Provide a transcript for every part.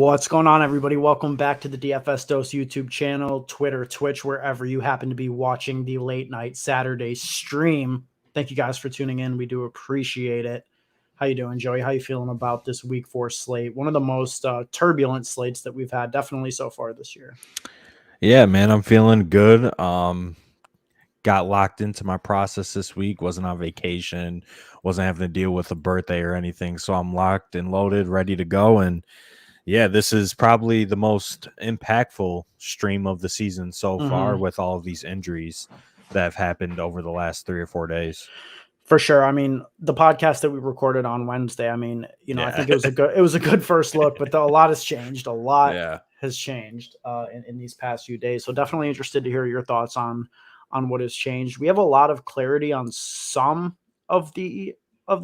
What's going on, everybody? Welcome back to the DFS Dose YouTube channel, Twitter, Twitch, wherever you happen to be watching the late night Saturday stream. Thank you guys for tuning in. We do appreciate it. How you doing, Joey? How you feeling about this week 4 slate? One of the most turbulent slates that we've had, definitely so far this year. Yeah, man, I'm feeling good. Got locked into my process this week. Wasn't on vacation. Wasn't having to deal with a birthday or anything. So I'm locked and loaded, ready to go. And yeah, this is probably the most impactful stream of the season so far with all of these injuries that have happened over the last 3 or 4 days. For sure. I mean, the podcast that we recorded on Wednesday, I mean, I think it was a good first look, but a lot has changed. A lot has changed in these past few days. So definitely interested to hear your thoughts on what has changed. We have a lot of clarity on some of the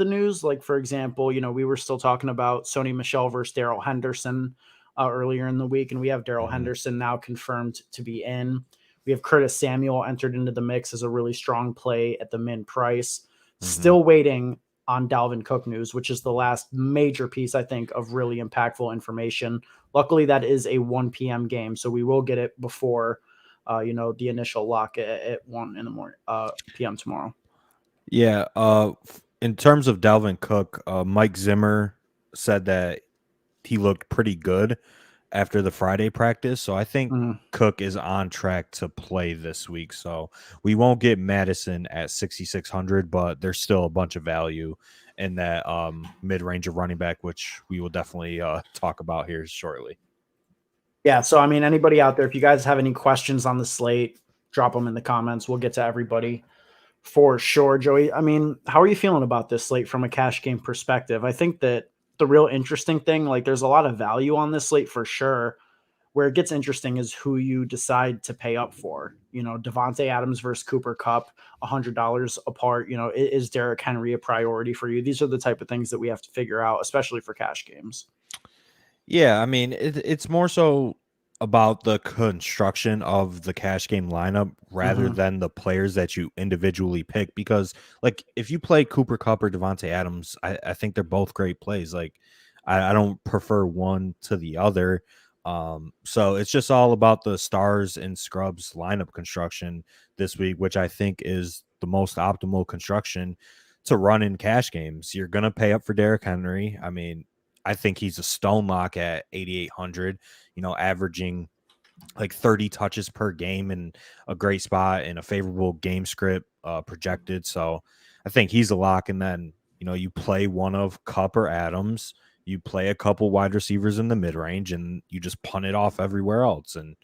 news. Like, for example, we were still talking about Sony Michel versus Darrell Henderson earlier in the week, and we have Darrell Henderson now confirmed to be in. We have Curtis Samuel entered into the mix as a really strong play at the min price. Still waiting on Dalvin Cook news, which is the last major piece, I think, of really impactful information. Luckily, that is a 1 p.m. game, so we will get it before the initial lock at 1 in the morning p.m. tomorrow. Yeah. In terms of Dalvin Cook, Mike Zimmer said that he looked pretty good after the Friday practice. So I think Cook is on track to play this week. So we won't get Madison at 6,600, but there's still a bunch of value in that mid-range of running back, which we will definitely talk about here shortly. Yeah, so I mean, anybody out there, if you guys have any questions on the slate, drop them in the comments. We'll get to everybody for sure. Joey, I mean, how are you feeling about this slate from a cash game perspective? I think that the real interesting thing, like, there's a lot of value on this slate for sure. Where it gets interesting is who you decide to pay up for. Devonta Adams versus Cooper Kupp, $100 apart. Is Derrick Henry a priority for you? These are the type of things that we have to figure out, especially for cash games. Yeah, I mean, it's more so about the construction of the cash game lineup rather than the players that you individually pick. Because, like, if you play Cooper Kupp or Devonta Adams, I think they're both great plays. Like, I don't prefer one to the other. So it's just all about the stars and scrubs lineup construction this week, which I think is the most optimal construction to run in cash games. You're going to pay up for Derrick Henry. I mean, I think he's a stone lock at 8,800, averaging like 30 touches per game in a great spot and a favorable game script projected. So I think he's a lock. And then, you play one of Kupp or Adams, you play a couple wide receivers in the mid range, and you just punt it off everywhere else, and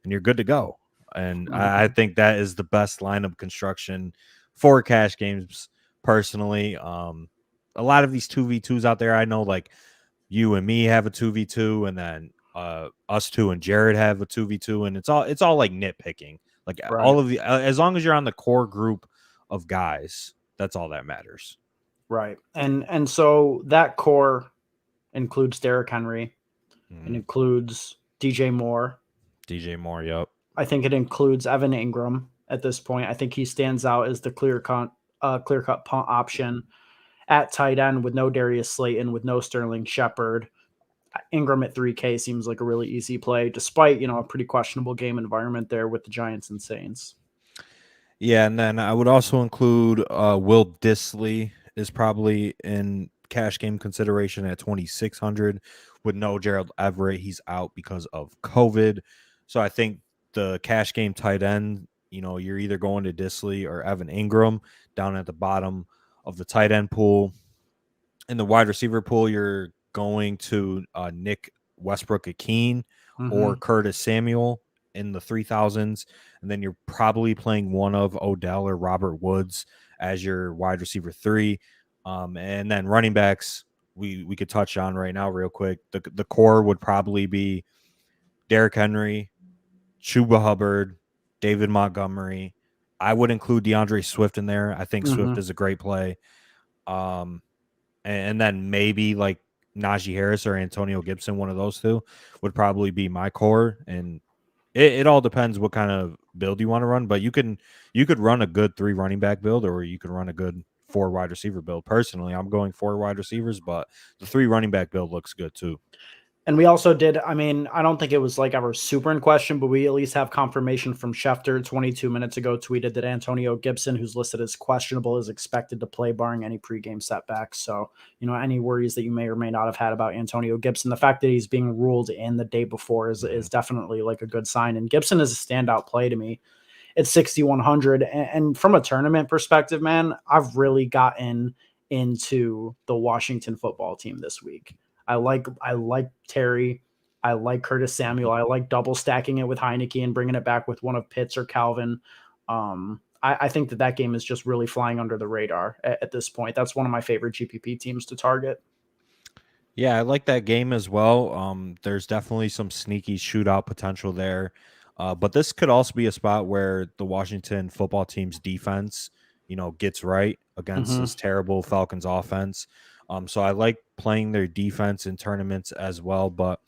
you're good to go. And I think that is the best lineup construction for cash games personally. A lot of these 2v2s out there, I know, like, you and me have a 2v2, and then us two and Jared have a 2v2, and it's all like nitpicking. Like, all of the as long as you're on the core group of guys, that's all that matters. Right. And so that core includes Derrick Henry. It includes DJ Moore. Yep. I think it includes Evan Ingram at this point. I think he stands out as the clear-cut punt option at tight end with no Darius Slayton, with no Sterling Shepard. Ingram at 3K seems like a really easy play, despite, a pretty questionable game environment there with the Giants and Saints. Yeah, and then I would also include Will Dissly is probably in cash game consideration at 2,600 with no Gerald Everett. He's out because of COVID. So I think the cash game tight end, you're either going to Dissly or Evan Ingram down at the bottom of the tight end pool. In the wide receiver pool, you're going to Nick Westbrook-Akeen or Curtis Samuel in the 3,000s. And then you're probably playing one of Odell or Robert Woods as your wide receiver 3. And then running backs, we could touch on right now real quick. The core would probably be Derrick Henry, Chuba Hubbard, David Montgomery. I would include DeAndre Swift in there. I think Swift is a great play. And then maybe like Najee Harris or Antonio Gibson, one of those two would probably be my core. And it all depends what kind of build you want to run. But you could run a good 3 running back build, or you could run a good 4 wide receiver build. Personally, I'm going 4 wide receivers, but the 3 running back build looks good too. And we also did, I mean, I don't think it was like ever super in question, but we at least have confirmation from Schefter 22 minutes ago tweeted that Antonio Gibson, who's listed as questionable, is expected to play barring any pregame setbacks. So, any worries that you may or may not have had about Antonio Gibson, the fact that he's being ruled in the day before is definitely like a good sign. And Gibson is a standout play to me. It's 6,100. And from a tournament perspective, man, I've really gotten into the Washington football team this week. I like Terry. I like Curtis Samuel. I like double stacking it with Heineke and bringing it back with one of Pitts or Calvin. I think that game is just really flying under the radar at this point. That's one of my favorite GPP teams to target. Yeah, I like that game as well. There's definitely some sneaky shootout potential there. But this could also be a spot where the Washington football team's defense, gets right against this terrible Falcons offense. So I like playing their defense in tournaments as well. But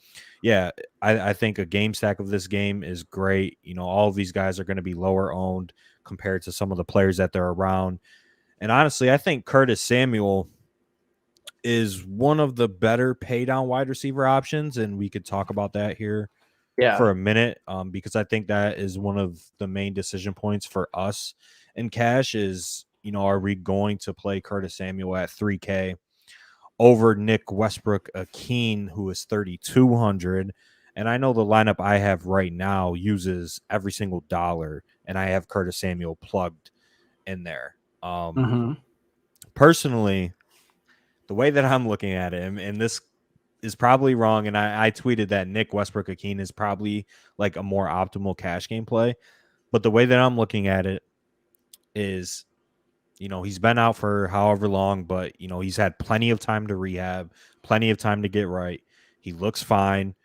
yeah, I think a game stack of this game is great. All of these guys are going to be lower owned compared to some of the players that they're around. And honestly, I think Curtis Samuel is one of the better pay down wide receiver options. And we could talk about that here for a minute, because I think that is one of the main decision points for us in cash is, are we going to play Curtis Samuel at 3K over Nick Westbrook-Ikhine, who is 3,200? And I know the lineup I have right now uses every single dollar, and I have Curtis Samuel plugged in there. Personally, the way that I'm looking at it, and this is probably wrong, and I tweeted that Nick Westbrook-Ikhine is probably like a more optimal cash game play. But the way that I'm looking at it is, he's been out for however long, but, he's had plenty of time to rehab, plenty of time to get right. He looks fine.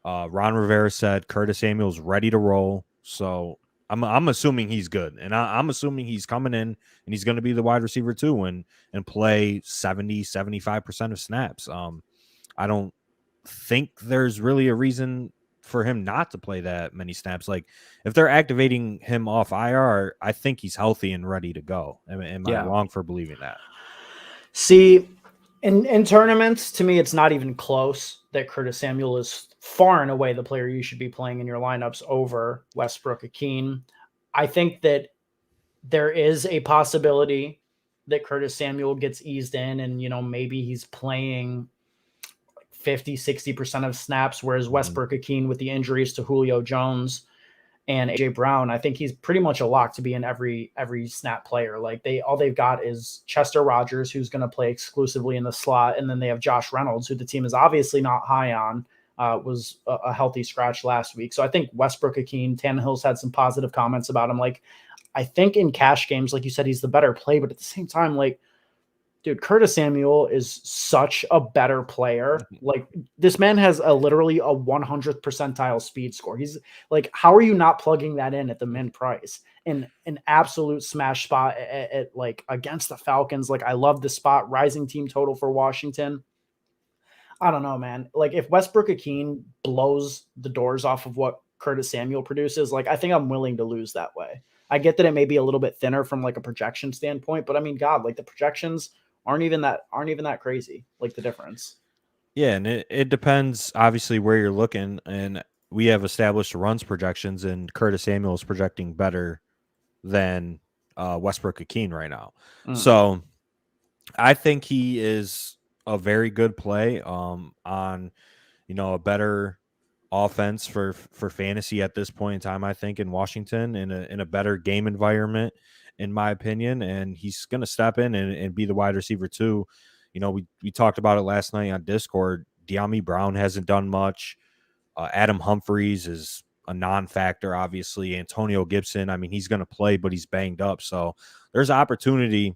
Ron Rivera said Curtis Samuel's ready to roll. So I'm assuming he's good. And I'm assuming he's coming in and he's going to be the wide receiver too and play 70-75% of snaps. I don't think there's really a reason for him not to play that many snaps. Like, if they're activating him off IR, I think he's healthy and ready to go. Am I wrong for believing that? See, in tournaments, to me, it's not even close that Curtis Samuel is far and away the player you should be playing in your lineups over Westbrook-Ikhine. I think that there is a possibility that Curtis Samuel gets eased in and, maybe he's playing 50-60% of snaps, whereas Westbrook-Ikhine, with the injuries to Julio Jones and AJ Brown, I think he's pretty much a lock to be in every snap player. Like, all they've got is Chester Rogers, who's going to play exclusively in the slot, and then they have Josh Reynolds, who the team is obviously not high on. Was a healthy scratch last week. So I think Westbrook-Ikhine, Tannehill's had some positive comments about him. Like, I think in cash games, like you said, he's the better play, but at the same time, like, dude, Curtis Samuel is such a better player. Like, this man has literally a 100th percentile speed score. He's like, how are you not plugging that in at the min price? In an absolute smash spot at like against the Falcons. Like, I love the spot. Rising team total for Washington. I don't know, man. Like, if Westbrook-Ikhine blows the doors off of what Curtis Samuel produces, like, I think I'm willing to lose that way. I get that it may be a little bit thinner from like a projection standpoint, but I mean, God, like, the projections aren't even that crazy, like the difference. Yeah, and it depends obviously where you're looking, and we have established runs projections, and Curtis Samuel is projecting better than Westbrook-Ikhine right now. So I think he is a very good play on a better offense for fantasy at this point in time, I think, in Washington, in a better game environment, in my opinion. And he's going to step in and be the wide receiver too. We talked about it last night on Discord. De'Ami Brown hasn't done much. Adam Humphries is a non-factor, obviously. Antonio Gibson, I mean, he's going to play, but he's banged up. So there's opportunity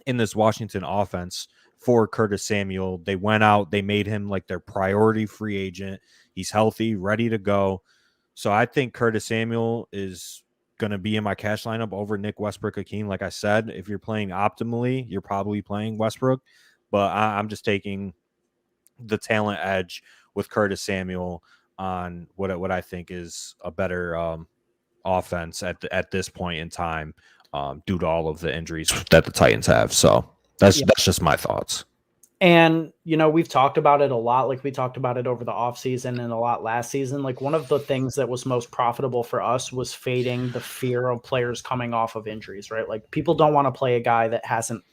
in this Washington offense for Curtis Samuel. They went out, they made him like their priority free agent. He's healthy, ready to go. So I think Curtis Samuel is going to be in my cash lineup over Nick Westbrook-Ikhine. Like I said, if you're playing optimally, you're probably playing Westbrook, but I'm just taking the talent edge with Curtis Samuel on what I think is a better offense at this point in time, due to all of the injuries that the Titans have. So that's just my thoughts. And, we've talked about it a lot. Like we talked about it over the offseason and a lot last season. Like one of the things that was most profitable for us was fading the fear of players coming off of injuries, right? Like people don't want to play a guy that hasn't,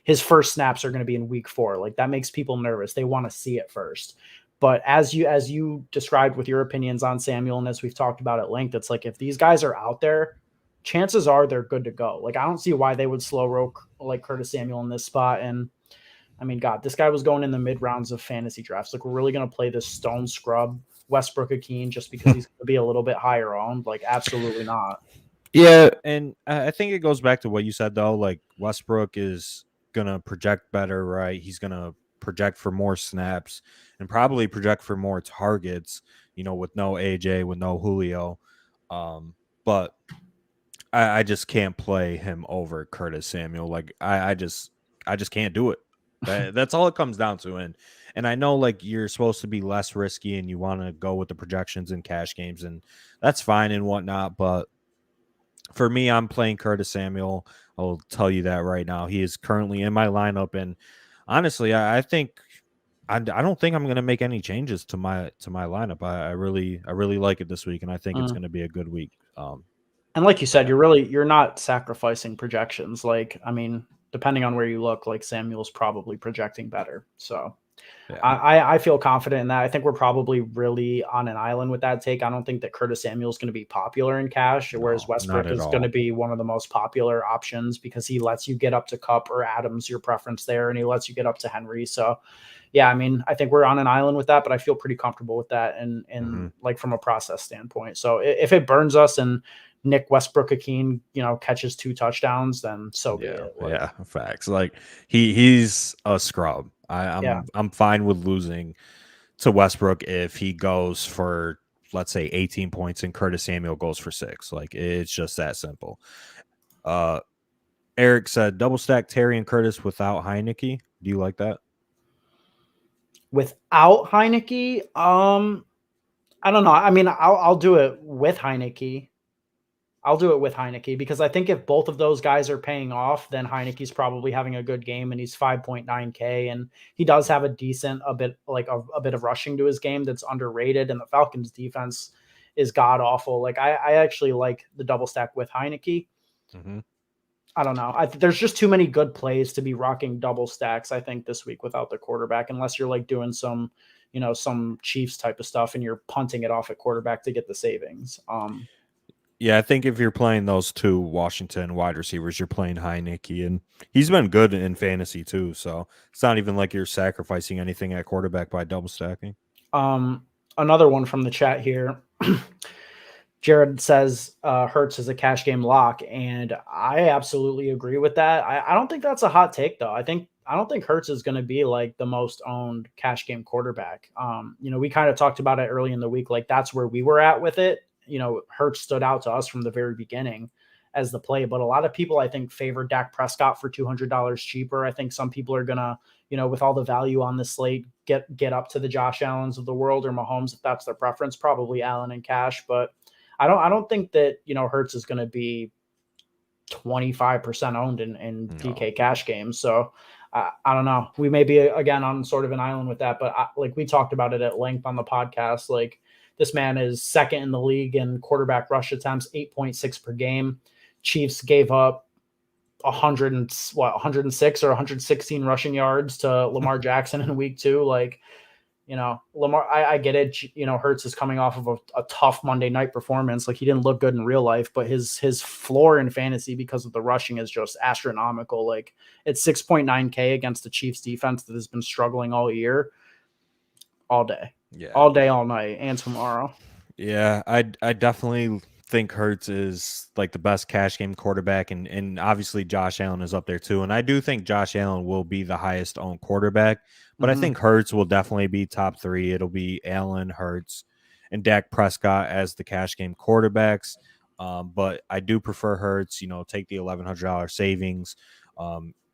his first snaps are going to be in week 4. Like that makes people nervous. They want to see it first. But as you described with your opinions on Samuel, and as we've talked about at length, it's like if these guys are out there, chances are they're good to go. Like I don't see why they would slow roll like Curtis Samuel in this spot. And I mean, God, this guy was going in the mid rounds of fantasy drafts. Like, we're really going to play this stone scrub Westbrook-Akeen just because he's going to be a little bit higher owned? Like, absolutely not. Yeah, and I think it goes back to what you said, though. Like, Westbrook is going to project better, right? He's going to project for more snaps and probably project for more targets, with no AJ, with no Julio. But I just can't play him over Curtis Samuel. Like, I just can't do it. That's all it comes down to. And I know like you're supposed to be less risky and you want to go with the projections in cash games, and that's fine and whatnot. But for me, I'm playing Curtis Samuel. I'll tell you that right now. He is currently in my lineup, and honestly, I think I don't think I'm going to make any changes to my lineup. I really like it this week, and I think it's going to be a good week. And like you said, you're not sacrificing projections. Like, I mean, depending on where you look, like Samuel's probably projecting better. So yeah. I feel confident in that. I think we're probably really on an island with that take. I don't think that Curtis Samuel is going to be popular in cash, whereas Westbrook is going to be one of the most popular options because he lets you get up to Kupp or Adams, your preference there, and he lets you get up to Henry. So yeah, I mean, I think we're on an island with that, but I feel pretty comfortable with that and like from a process standpoint. So if it burns us and Nick Westbrook-Akeen, catches 2 touchdowns, then so be it. Like, yeah, facts. Like he's a scrub. I'm fine with losing to Westbrook if he goes for, let's say, 18 points and Curtis Samuel goes for 6. Like it's just that simple. Eric said double stack Terry and Curtis without Heineke. Do you like that? Without Heineke, I don't know. I mean, I'll do it with Heineke. I'll do it with Heineke because I think if both of those guys are paying off, then Heineke's probably having a good game and he's 5.9K and he does have a bit of rushing to his game that's underrated, and the Falcons defense is god awful. Like I actually like the double stack with Heineke. I don't know. There's just too many good plays to be rocking double stacks, I think, this week without the quarterback, unless you're like doing some Chiefs type of stuff and you're punting it off at quarterback to get the savings. Yeah, I think if you're playing those 2 Washington wide receivers, you're playing Heineke, and he's been good in fantasy too. So it's not even like you're sacrificing anything at quarterback by double stacking. Another one from the chat here. Jared says Hurts is a cash game lock, and I absolutely agree with that. I don't think that's a hot take, though. I don't think Hurts is going to be like the most owned cash game quarterback. We kind of talked about it early in the week. Like that's where we were at with it. Hurts stood out to us from the very beginning as the play, but a lot of people, I think, favor Dak Prescott for $200 cheaper. I think some people are going to, with all the value on the slate, get up to the Josh Allens of the world or Mahomes if that's their preference, probably Allen in cash. But I don't think that, Hurts is going to be 25% owned in PK cash games. So I don't know. We may be again on sort of an island with that, but like we talked about it at length on the podcast, like this man is second in the league in quarterback rush attempts, 8.6 per game. Chiefs gave up 106 or 116 rushing yards to Lamar Jackson in week 2. Like, Lamar, I get it. Hurts is coming off of a tough Monday night performance. Like he didn't look good in real life, but his floor in fantasy because of the rushing is just astronomical. Like it's 6.9K against the Chiefs defense that has been struggling all year, all day. Yeah. All day, all night, and tomorrow. Yeah, I definitely think Hurts is like the best cash game quarterback, and obviously Josh Allen is up there too. And I do think Josh Allen will be the highest owned quarterback, but I think Hurts will definitely be top 3. It'll be Allen, Hurts, and Dak Prescott as the cash game quarterbacks. But I do prefer Hurts. Take the $1,100 savings.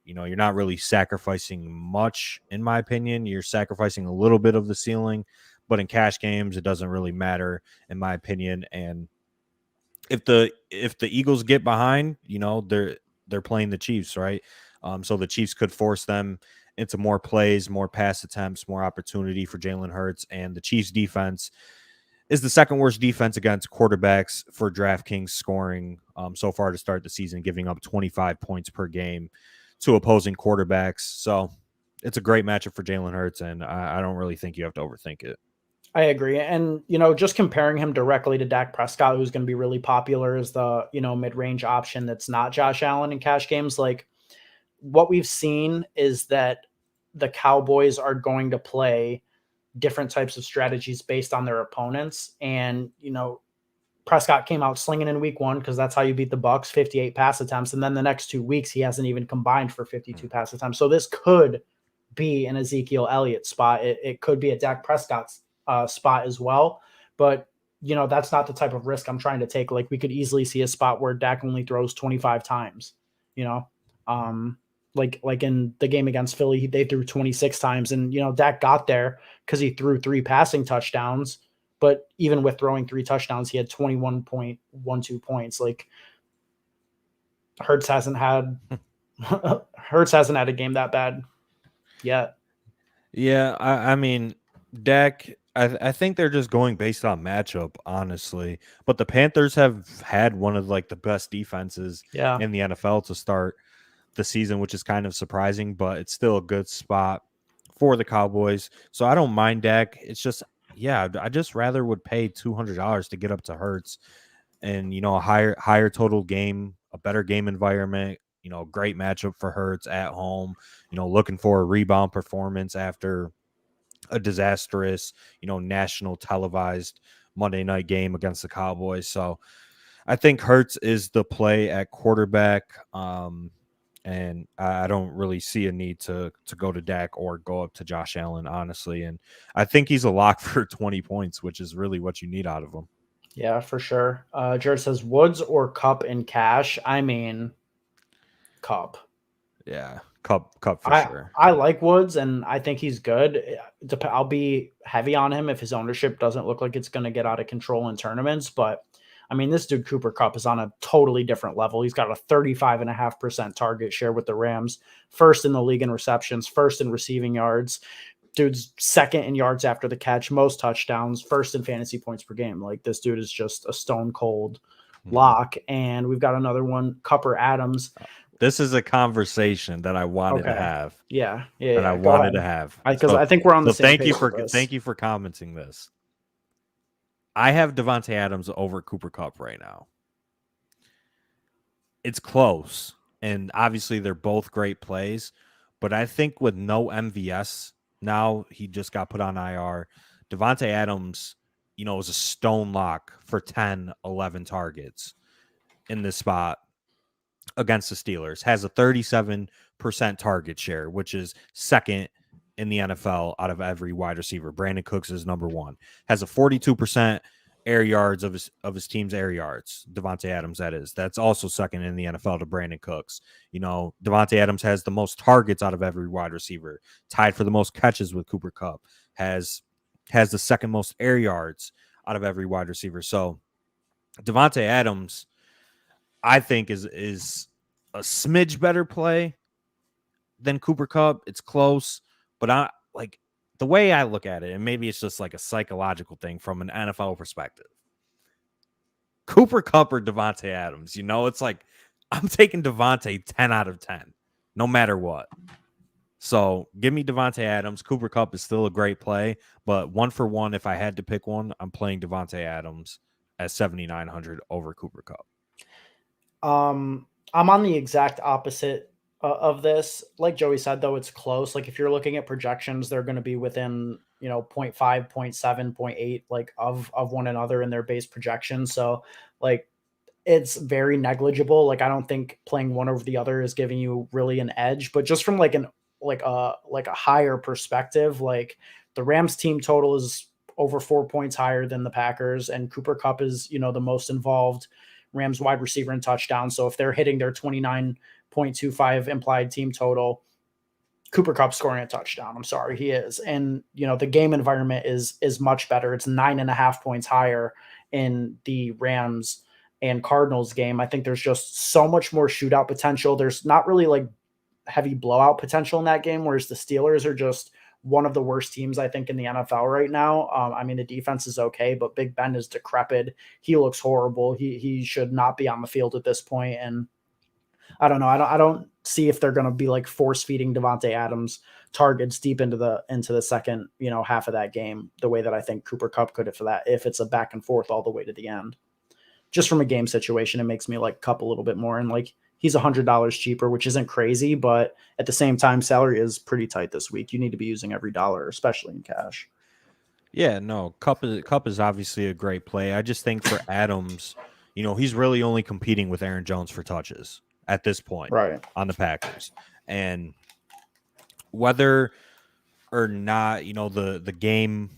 You're not really sacrificing much, in my opinion. You're sacrificing a little bit of the ceiling, but in cash games, it doesn't really matter, in my opinion. And if the Eagles get behind, they're playing the Chiefs, right? So the Chiefs could force them into more plays, more pass attempts, more opportunity for Jalen Hurts. And the Chiefs defense is the second worst defense against quarterbacks for DraftKings scoring so far to start the season, giving up 25 points per game to opposing quarterbacks. So it's a great matchup for Jalen Hurts, and I don't really think you have to overthink it. I agree. And, just comparing him directly to Dak Prescott, who's going to be really popular as the, mid-range option that's not Josh Allen in cash games, like what we've seen is that the Cowboys are going to play different types of strategies based on their opponents. And, Prescott came out slinging in week 1 because that's how you beat the Bucs, 58 pass attempts. And then the next 2 weeks, he hasn't even combined for 52 pass attempts. So this could be an Ezekiel Elliott spot. It could be a Dak Prescott's spot as well. But, that's not the type of risk I'm trying to take. Like, we could easily see a spot where Dak only throws 25 times, like in the game against Philly, they threw 26 times, and, Dak got there because he threw 3 passing touchdowns. But even with throwing 3 touchdowns, he had 21.12 points. Like, Hurts hasn't had a game that bad yet. Yeah, I mean, Dak, I think they're just going based on matchup, honestly. But the Panthers have had one of like the best defenses in the NFL to start the season, which is kind of surprising, but it's still a good spot for the Cowboys. So I don't mind Dak. It's just, I just rather would pay $200 to get up to Hurts and, a higher total game, a better game environment, great matchup for Hurts at home, looking for a rebound performance after a disastrous, national televised Monday night game against the Cowboys. So I think Hurts is the play at quarterback. And I don't really see a need to go to Dak or go up to Josh Allen, honestly. And I think he's a lock for 20 points, which is really what you need out of him. Yeah, for sure. Jared says Woods or Kupp in cash. I mean, Kupp. Yeah, Kupp for sure. I like Woods, and I think he's good. I'll be heavy on him if his ownership doesn't look like it's going to get out of control in tournaments. But, I mean, this dude Cooper Kupp is on a totally different level. He's got a 35.5% target share with the Rams, first in the league in receptions, first in receiving yards. Dude's second in yards after the catch, most touchdowns, first in fantasy points per game. Like, this dude is just a stone cold lock. And we've got another one, Kupp or Adams. This is a conversation that I wanted to have. Yeah. That I wanted to have. Because I think we're on the same page. Thank you for commenting this. I have Devonta Adams over Cooper Kupp right now. It's close, and obviously they're both great plays, but I think with no MVS now, he just got put on IR. Devonta Adams, is a stone lock for 10, 11 targets in this spot against the Steelers. Has a 37% target share, which is second in the NFL out of every wide receiver. Brandon Cooks is number 1. Has a 42% air yards of his team's air yards. Devonta Adams, that is. That's also second in the NFL to Brandon Cooks. Devonta Adams has the most targets out of every wide receiver, tied for the most catches with Cooper Kupp. Has the second most air yards out of every wide receiver. So Devonta Adams, I think, is a smidge better play than Cooper Kupp. It's close, but I like the way I look at it, and maybe it's just like a psychological thing from an NFL perspective. Cooper Kupp or Devonta Adams, it's like I'm taking Devonta 10 out of 10, no matter what. So give me Devonta Adams. Cooper Kupp is still a great play, but 1 for 1, if I had to pick one, I'm playing Devonta Adams at 7,900 over Cooper Kupp. I'm on the exact opposite of this. Like Joey said, though, it's close. Like, if you're looking at projections, they're going to be within, 0.5, 0.7, 0.8, like of one another in their base projections. So, like, it's very negligible. Like, I don't think playing one over the other is giving you really an edge, but just from like a higher perspective, like the Rams team total is over 4 points higher than the Packers, and Cooper Kupp is, the most involved Rams wide receiver in touchdowns. So if they're hitting their 29.25 implied team total, Cooper Kupp scoring a touchdown. I'm sorry, he is. And, the game environment is much better. It's 9.5 points higher in the Rams and Cardinals game. I think there's just so much more shootout potential. There's not really like heavy blowout potential in that game, whereas the Steelers are just one of the worst teams, I think, in the NFL right now. I mean, the defense is okay, but Big Ben is decrepit. He looks horrible. He should not be on the field at this point. And I don't know. I don't see if they're going to be like force feeding Devontae Adams targets deep into the second, half of that game, the way that I think Cooper Kupp could if it's a back and forth all the way to the end. Just from a game situation, it makes me like Kupp a little bit more. And like, he's $100 cheaper, which isn't crazy, but at the same time, salary is pretty tight this week. You need to be using every dollar, especially in cash. Yeah, no, Kupp is obviously a great play. I just think for Adams, he's really only competing with Aaron Jones for touches at this point, right, on the Packers. And whether or not, the game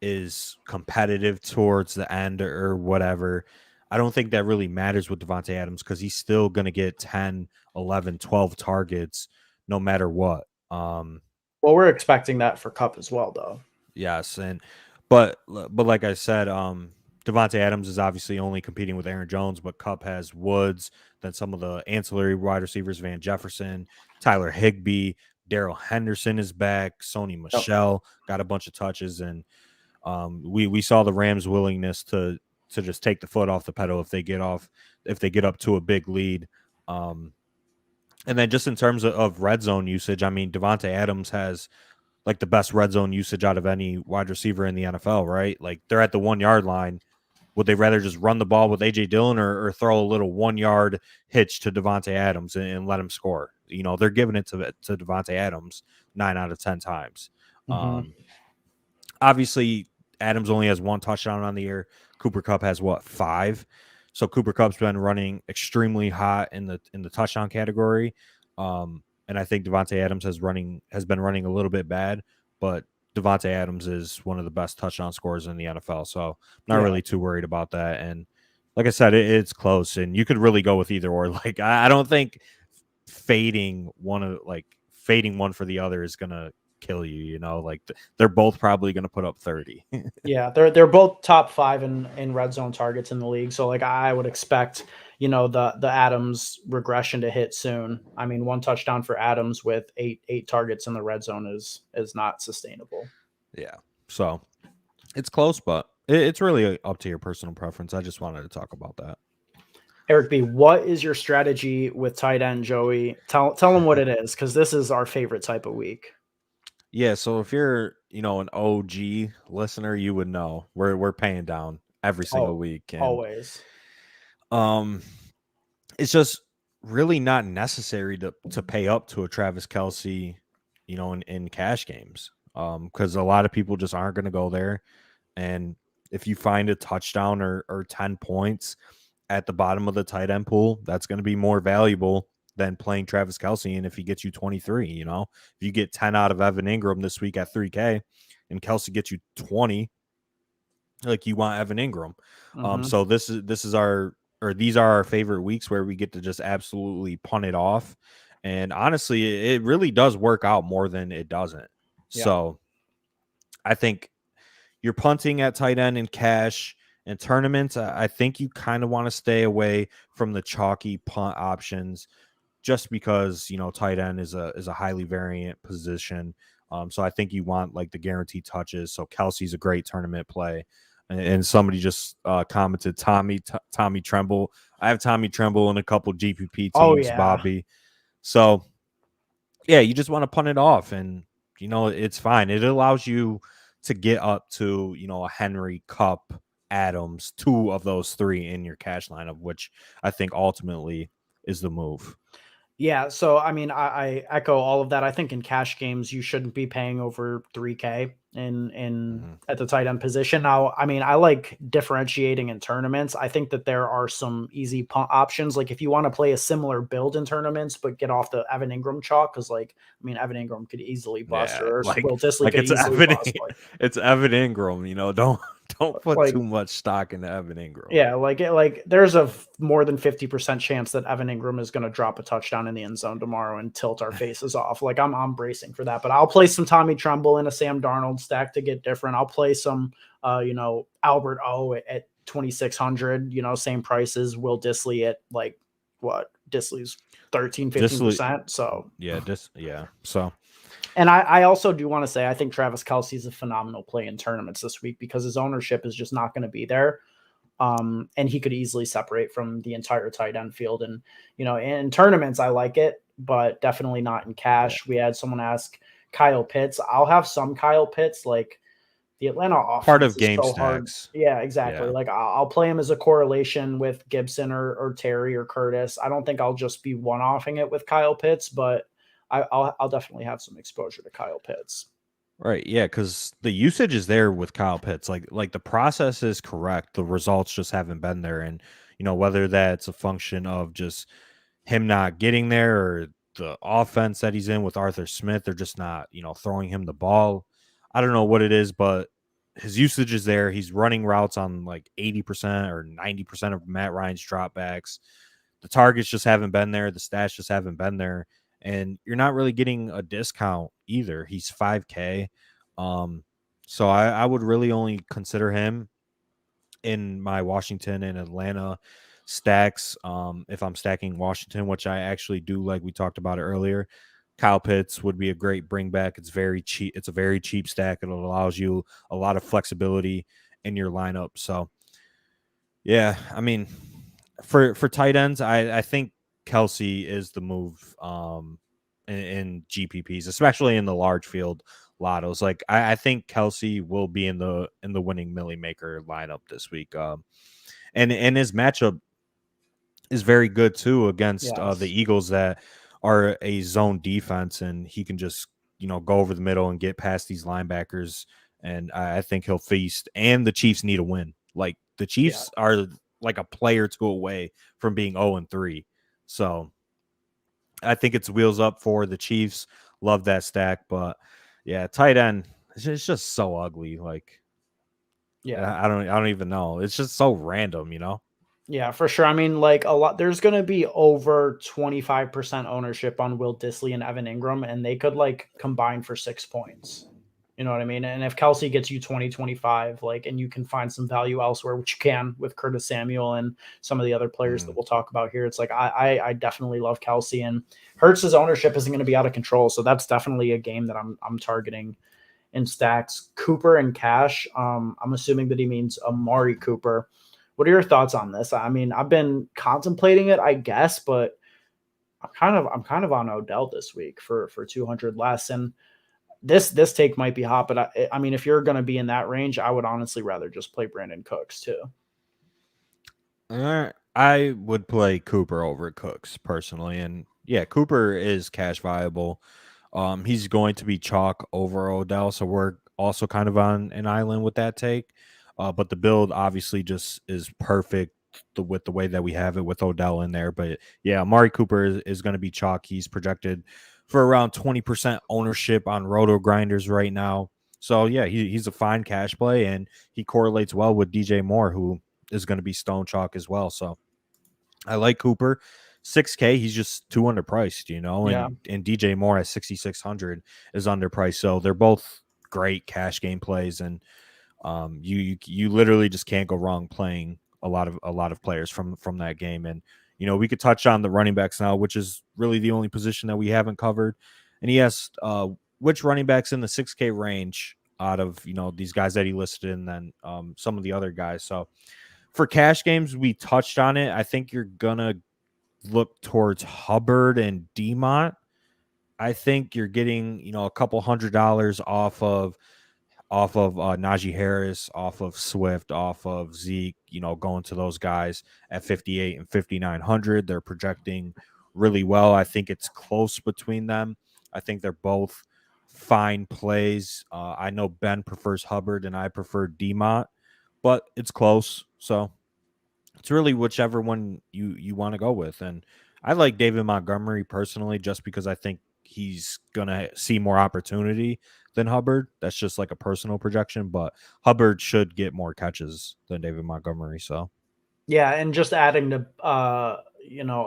is competitive towards the end or whatever, I don't think that really matters with Devontae Adams because he's still going to get 10, 11, 12 targets no matter what. Well, we're expecting that for Kupp as well, though. Yes, but like I said, Devontae Adams is obviously only competing with Aaron Jones, but Kupp has Woods, then some of the ancillary wide receivers, Van Jefferson, Tyler Higbee, Darrell Henderson is back, Sony Michel got a bunch of touches, and we saw the Rams' willingness to just take the foot off the pedal if they get up to a big lead. And then just in terms of red zone usage, I mean, Devontae Adams has like the best red zone usage out of any wide receiver in the NFL, right? Like they're at the 1 yard line. Would they rather just run the ball with AJ Dillon or throw a little 1 yard hitch to Devontae Adams and let him score? They're giving it to Devontae Adams 9 out of 10 times. Mm-hmm. Obviously, Adams only has 1 touchdown on the year. Cooper Kupp has 5. So Cooper Kupp's been running extremely hot in the touchdown category. And I think Devontae Adams has been running a little bit bad, but Devontae Adams is one of the best touchdown scorers in the NFL. So I'm not really too worried about that. And like I said, it's close, and you could really go with either or. Like I don't think fading one for the other is gonna kill you. Like they're both probably gonna put up 30. Yeah, they're both top 5 in red zone targets in the league. So like I would expect the Adams regression to hit soon. I mean, 1 touchdown for Adams with eight targets in the red zone is not sustainable. Yeah, so it's close, but it's really up to your personal preference. I just wanted to talk about that. Eric B, what is your strategy with tight end, Joey? Tell them what it is, because this is our favorite type of week. Yeah, so if you're, an OG listener, you would know we're paying down every single week. And, always. It's just really not necessary to pay up to a Travis Kelce, in cash games. Because a lot of people just aren't going to go there. And if you find a touchdown or 10 points at the bottom of the tight end pool, that's going to be more valuable than playing Travis Kelce. And if he gets you 23, if you get 10 out of Evan Ingram this week at 3K and Kelce gets you 20, like you want Evan Ingram. Mm-hmm. So these are our favorite weeks where we get to just absolutely punt it off. And honestly, it really does work out more than it doesn't. Yeah. So I think you're punting at tight end in cash and tournaments. I think you kind of want to stay away from the chalky punt options just because, tight end is a highly variant position. So I think you want like the guaranteed touches. So Kelce's a great tournament play. And somebody just commented Tommy Tremble. I have Tommy Tremble in a couple GPP teams, Bobby. So, yeah, you just want to punt it off, and, it's fine. It allows you to get up to, a Henry, Kupp, Adams, 2 of those 3 in your cash lineup, which I think ultimately is the move. Yeah, so I mean, I echo all of that. I think in cash games you shouldn't be paying over 3K in at the tight end position. Now, I mean, I like differentiating in tournaments. I think that there are some easy punt options. Like if you want to play a similar build in tournaments, but get off the Evan Ingram chalk, because Evan Ingram could easily bust, or Will Dissly could easily bust. It's Evan Ingram, don't put too much stock into Evan Ingram. Yeah, like there's a more than 50% chance that Evan Ingram is going to drop a touchdown in the end zone tomorrow and tilt our faces off. Like I'm bracing for that, but I'll play some Tommy Tremble in a Sam Darnold stack to get different. I'll play some, Albert O at 2,600. Same prices. Will Dissly at like what? Disley's 13-15%. So So, and I also do want to say I think Travis Kelce is a phenomenal play in tournaments this week because his ownership is just not going to be there. And he could easily separate from the entire tight end field. And, in tournaments, I like it, but definitely not in cash. Yeah. We had someone ask Kyle Pitts. I'll have some Kyle Pitts, like the Atlanta offense part of game so stacks. Hard. Yeah, exactly. Yeah. Like I'll play him as a correlation with Gibson or Terry or Curtis. I don't think I'll just be one-offing it with Kyle Pitts, but I'll definitely have some exposure to Kyle Pitts. Right, yeah, because the usage is there with Kyle Pitts. Like the process is correct. The results just haven't been there, and whether that's a function of just him not getting there or the offense that he's in with Arthur Smith, they're just not throwing him the ball. I don't know what it is, but his usage is there. He's running routes on like 80% or 90% of Matt Ryan's dropbacks. The targets just haven't been there. The stats just haven't been there. And you're not really getting a discount either. He's 5K. So I would really only consider him in my Washington and Atlanta stacks. If I'm stacking Washington, which I actually do, like we talked about it earlier, Kyle Pitts would be a great bring back. It's very cheap. It's a very cheap stack. It allows you a lot of flexibility in your lineup. So yeah, I mean, for tight ends, I think Kelce is the move in GPPs, especially in the large field lottos. Like I think Kelce will be in the winning Millie Maker lineup this week. And his matchup is very good too against the Eagles that are a zone defense, and he can just go over the middle and get past these linebackers. And I think he'll feast. And the Chiefs need a win. Like the Chiefs are like a play or two away from being 0-3. So I think it's wheels up for the Chiefs. Love that stack. But yeah, tight end, it's just so ugly. Like, I don't even know. It's just so random, Yeah, for sure. I mean, like there's going to be over 25% ownership on Will Dissly and Evan Ingram, and they could like combine for 6 points. You know what I mean? And if Kelce gets you 20-25, like, and you can find some value elsewhere, which you can with Curtis Samuel and some of the other players that we'll talk about here, it's like I definitely love Kelce, and Hurts's ownership isn't going to be out of control. So that's definitely a game that I'm targeting in stacks. Cooper and cash. I'm assuming that he means Amari Cooper. What are your thoughts on this? I mean, I've been contemplating it, I guess, but I'm kind of on Odell this week for 200 less, and this take might be hot, but I mean, if you're going to be in that range, I would honestly rather just play Brandon Cooks too. I would play Cooper over Cooks personally, and yeah, Cooper is cash viable. He's going to be chalk over Odell, so we're also kind of on an island with that take. But the build obviously just is perfect with the way that we have it with Odell in there. But yeah, Amari Cooper is going to be chalk. He's projected for around 20% ownership on Roto Grinders right now. So yeah, he's a fine cash play, and he correlates well with DJ Moore, who is going to be stone chalk as well. So I like Cooper. 6K, he's just too underpriced, and DJ Moore at 6,600 is underpriced. So they're both great cash game plays, and you literally just can't go wrong playing a lot of players from that game. And we could touch on the running backs now, which is really the only position that we haven't covered. And he asked which running backs in the 6K range out of these guys that he listed, and then some of the other guys. So for cash games, we touched on it. I think you're gonna look towards Hubbard and Demont. I think you're getting a couple $100 off of Najee Harris, off of Swift, off of Zeke, going to those guys at 58 and 5,900. They're projecting really well. I think it's close between them. I think they're both fine plays. I know Ben prefers Hubbard and I prefer Demont, but it's close. So it's really whichever one you want to go with. And I like David Montgomery personally, just because I think he's going to see more opportunity than Hubbard. That's just like a personal projection, but Hubbard should get more catches than David Montgomery. So yeah, and just adding to a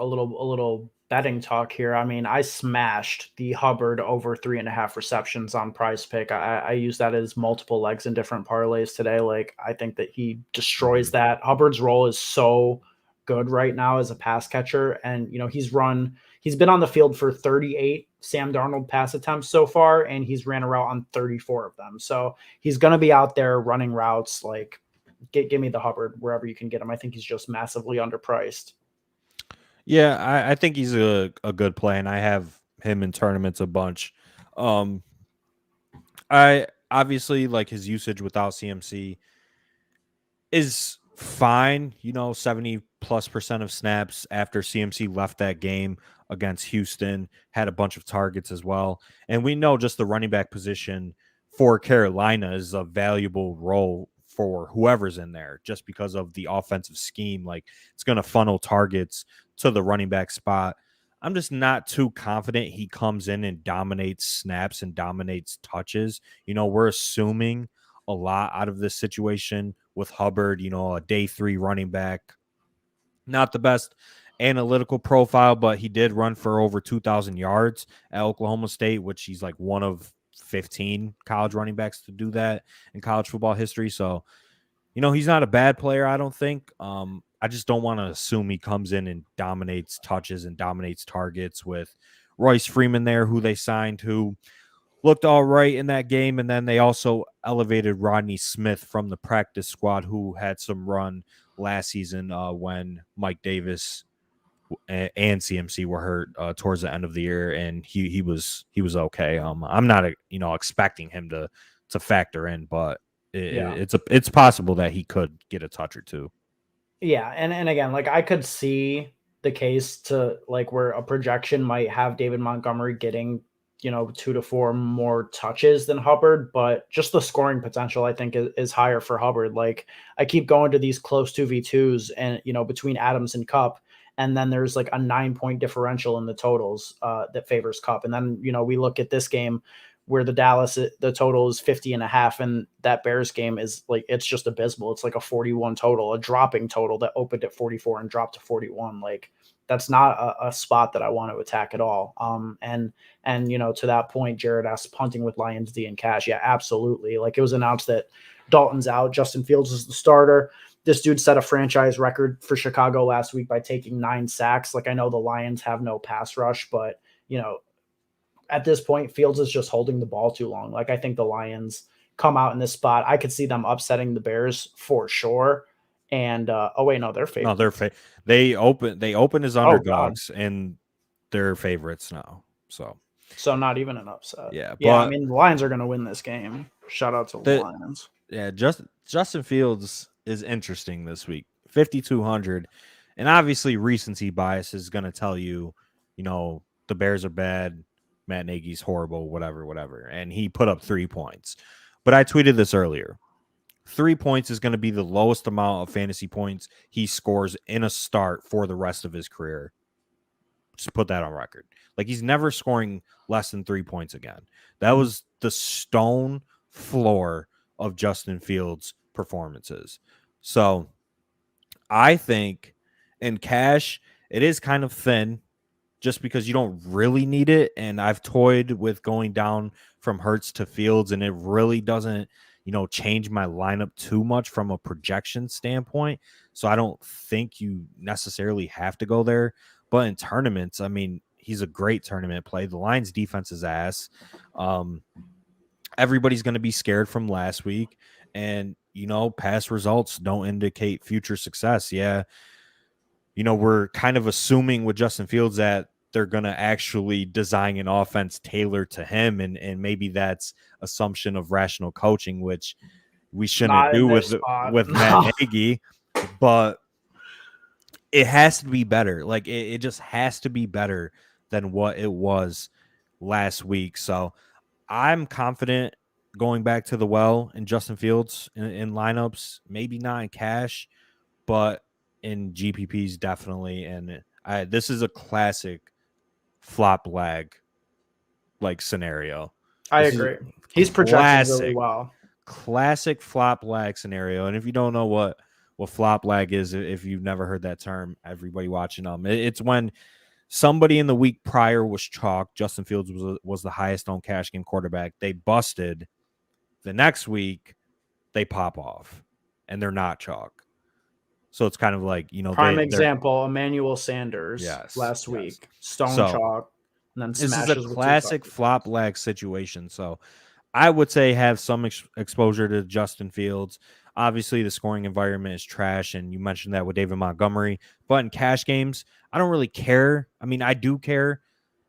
little betting talk here. I mean, I smashed the Hubbard over 3.5 receptions on Prize Pick. I use that as multiple legs in different parlays today. Like, I think that he destroys that. Hubbard's role is so good right now as a pass catcher, and he's run he's been on the field for 38 Sam Darnold pass attempts so far, and he's ran a route on 34 of them. So he's going to be out there running routes. Like, give me the Hubbard wherever you can get him. I think he's just massively underpriced. Yeah, I think he's a good play, and I have him in tournaments a bunch. I obviously like his usage without CMC is fine. 70+% of snaps after CMC left that game against Houston, had a bunch of targets as well. And we know just the running back position for Carolina is a valuable role for whoever's in there just because of the offensive scheme. Like, it's going to funnel targets to the running back spot. I'm just not too confident he comes in and dominates snaps and dominates touches. We're assuming a lot out of this situation with Hubbard, a day 3 running back. Not the best analytical profile, but he did run for over 2,000 yards at Oklahoma State, which he's like one of 15 college running backs to do that in college football history. So, he's not a bad player, I don't think. I just don't want to assume he comes in and dominates touches and dominates targets with Royce Freeman there, who they signed, who looked all right in that game. And then they also elevated Rodney Smith from the practice squad, who had some run last season when Mike Davis and CMC were hurt towards the end of the year, and he was okay. I'm not expecting him to factor in, but it's possible that he could get a touch or two. Yeah, and again, like, I could see the case to like where a projection might have David Montgomery getting 2 to 4 more touches than Hubbard, but just the scoring potential I think is higher for Hubbard. Like, I keep going to these close 2v2s and between Adams and Kupp, and then there's like a 9-point differential in the totals that favors Kupp. And then we look at this game where the total is 50.5, and that Bears game is like, it's just abysmal. It's like a 41 total, a dropping total that opened at 44 and dropped to 41. Like, that's not a spot that I want to attack at all. And to that point, Jared asked, punting with Lions D and cash. Yeah, absolutely. Like, it was announced that Dalton's out, Justin Fields is the starter. This dude set a franchise record for Chicago last week by taking 9 sacks. Like, I know the Lions have no pass rush, but at this point, Fields is just holding the ball too long. Like, I think the Lions come out in this spot. I could see them upsetting the Bears for sure. And they're favored. No, they open as underdogs, and they're favorites now. So not even an upset. Yeah, I mean, the Lions are going to win this game. Shout out to the Lions. Yeah, Justin Fields is interesting this week. 5,200, and obviously recency bias is going to tell you, the Bears are bad, Matt Nagy's horrible, whatever. And he put up 3 points. But I tweeted this earlier. 3 points is going to be the lowest amount of fantasy points he scores in a start for the rest of his career. Just put that on record. Like, he's never scoring less than 3 points again. That was the stone floor of Justin Fields' performances. So I think in cash, it is kind of thin, just because you don't really need it. And I've toyed with going down from Hurts to Fields, and it really doesn't, change my lineup too much from a projection standpoint. So I don't think you necessarily have to go there. But in tournaments, I mean, he's a great tournament play. The Lions defense is ass. Everybody's going to be scared from last week. And, past results don't indicate future success. Yeah. We're kind of assuming with Justin Fields that they're going to actually design an offense tailored to him. And maybe that's assumption of rational coaching, which we shouldn't do with Matt Nagy, but it has to be better. Like, it just has to be better than what it was last week. So I'm confident going back to the well in Justin Fields in lineups, maybe not in cash, but in GPPs definitely. And this is a classic flop lag like scenario. I agree. He's projected really well. Classic flop lag scenario. And if you don't know what flop lag is, if you've never heard that term, everybody watching it's when somebody in the week prior was chalk. Justin Fields was the highest on cash game quarterback. They busted. The next week they pop off and they're not chalk. So it's kind of like, prime example, Emmanuel Sanders last week, stone chalk, and then this is a smashes classic flop lag situation. So I would say have some exposure to Justin Fields. Obviously, the scoring environment is trash, and you mentioned that with David Montgomery. But in cash games, I don't really care. I mean, I do care,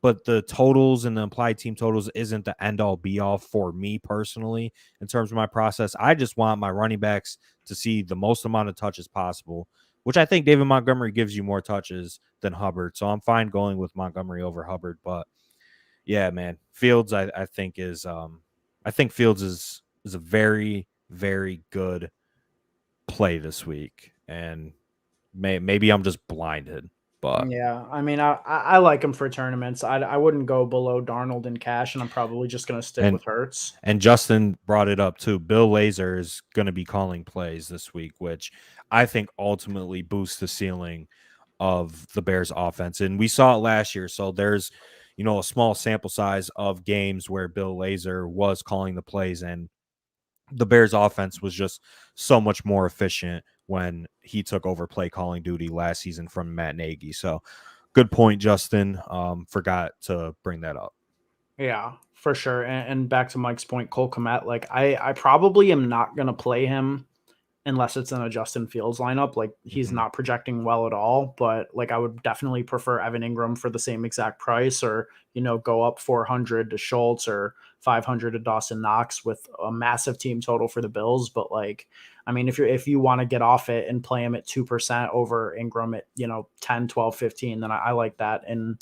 but the totals and the implied team totals isn't the end-all, be-all for me personally in terms of my process. I just want my running backs to see the most amount of touches possible, which I think David Montgomery gives you more touches than Hubbard. So I'm fine going with Montgomery over Hubbard. But, yeah, man, Fields I think is I think Fields is a very, very good play this week, and maybe I'm just blinded. But yeah, I mean, I like him for tournaments. I wouldn't go below Darnold in cash, and I'm probably just going to stick with Hurts. And Justin brought it up too. Bill Lazor is going to be calling plays this week, which I think ultimately boosts the ceiling of the Bears offense. And we saw it last year. So there's, a small sample size of games where Bill Lazor was calling the plays, and the Bears offense was just so much more efficient when he took over play calling duty last season from Matt Nagy. So good point, Justin. Forgot to bring that up. Yeah, for sure. And back to Mike's point, Cole Kmet, like I probably am not going to play him unless it's in a Justin Fields lineup. Like he's not projecting well at all, but like I would definitely prefer Evan Ingram for the same exact price, or, go up 400 to Schultz or 500 to Dawson Knox with a massive team total for the Bills. But like, I mean, if you want to get off it and play him at 2% over Ingram at, 10, 12, 15, then I like that. And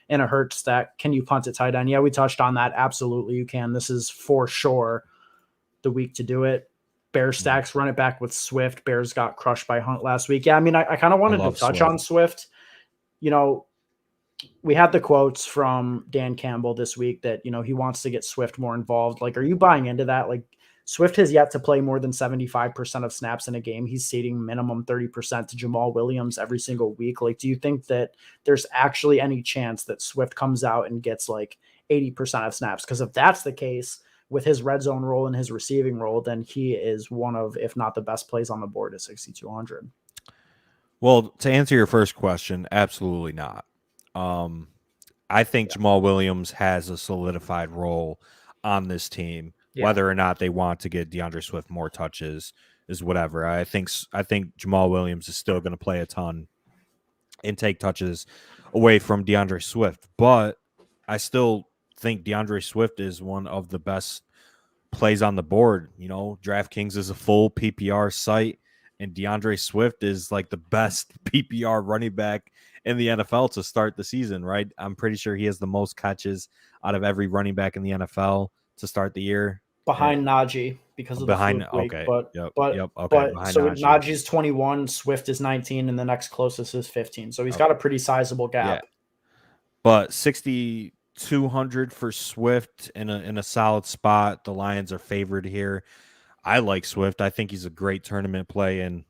in a Hurts stack, can you punt at tight end? Yeah, we touched on that. Absolutely, you can. This is for sure the week to do it. Bears stacks, run it back with Swift. Bears got crushed by Hunt last week. Yeah, I mean, I kind of wanted to touch on Swift. We had the quotes from Dan Campbell this week that, he wants to get Swift more involved. Like, are you buying into that? Like, Swift has yet to play more than 75% of snaps in a game. He's ceding minimum 30% to Jamal Williams every single week. Like, do you think that there's actually any chance that Swift comes out and gets like 80% of snaps? Because if that's the case, with his red zone role and his receiving role, then he is one of, if not the best plays on the board at 6,200. Well, to answer your first question, absolutely not. I think Jamal Williams has a solidified role on this team. Yeah. Whether or not they want to get DeAndre Swift more touches is whatever. I think Jamal Williams is still going to play a ton and take touches away from DeAndre Swift, but I still think DeAndre Swift is one of the best plays on the board. DraftKings is a full PPR site, and DeAndre Swift is like the best PPR running back in the NFL to start the season, right? I'm pretty sure he has the most catches out of every running back in the NFL to start the year. Behind Najee because of the fluke week. Okay. But so Najee's 21, Swift is 19, and the next closest is 15. So he's got a pretty sizable gap. Yeah. But 6,200 for Swift in a solid spot. The Lions are favored here. I like Swift. I think he's a great tournament play, and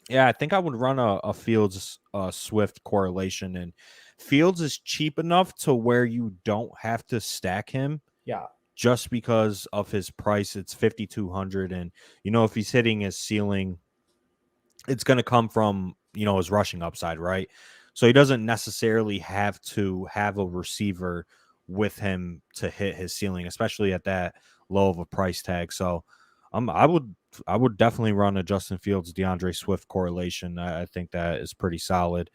yeah, I think I would run a Fields Swift correlation. And Fields is cheap enough to where you don't have to stack him. Yeah. Just because of his price, it's 5,200, and if he's hitting his ceiling, it's going to come from his rushing upside, right? So he doesn't necessarily have to have a receiver with him to hit his ceiling, especially at that low of a price tag. So I would definitely run a Justin Fields DeAndre Swift correlation. I think that is pretty solid.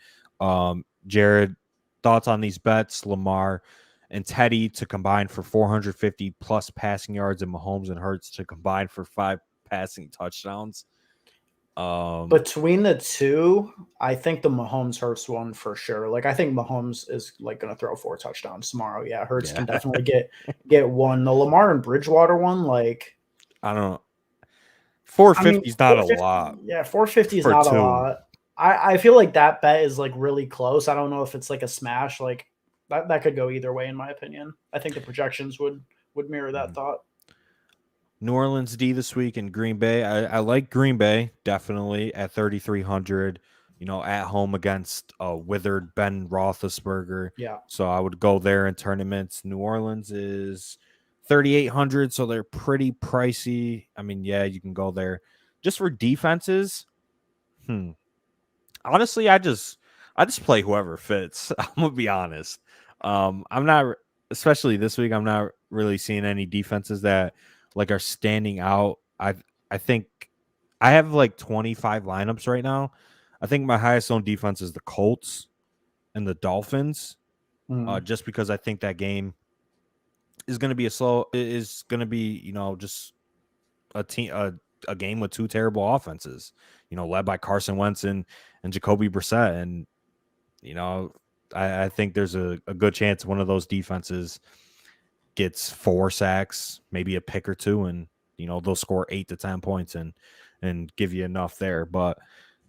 Jared, thoughts on these bets? Lamar and Teddy to combine for 450 plus passing yards, and Mahomes and Hurts to combine for 5 passing touchdowns. Between the two, I think the Mahomes Hurts one for sure. Like, I think Mahomes is like going to throw 4 touchdowns tomorrow. Yeah, Hurts can definitely get one. The Lamar and Bridgewater one, like, I don't know. 450 is not a lot. Yeah, 450 is not a lot. I feel like that bet is like really close. I don't know if it's like a smash. Like that could go either way, in my opinion. I think the projections would mirror that thought. New Orleans D this week in Green Bay. I like Green Bay definitely at 3,300. At home against withered Ben Roethlisberger. Yeah. So I would go there in tournaments. New Orleans is 3,800, so they're pretty pricey. I mean, yeah, you can go there just for defenses. honestly, I just play whoever fits. I'm gonna be honest. I'm not, especially this week. I'm not really seeing any defenses that like are standing out. I think I have like 25 lineups right now. I think my highest owned defense is the Colts and the Dolphins, just because I think that game is going to be just a game with two terrible offenses, led by Carson Wentz and Jacoby Brissett. And, I think there's a good chance one of those defenses gets 4 sacks, maybe a pick or two, and, they'll score 8 to 10 points and give you enough there. But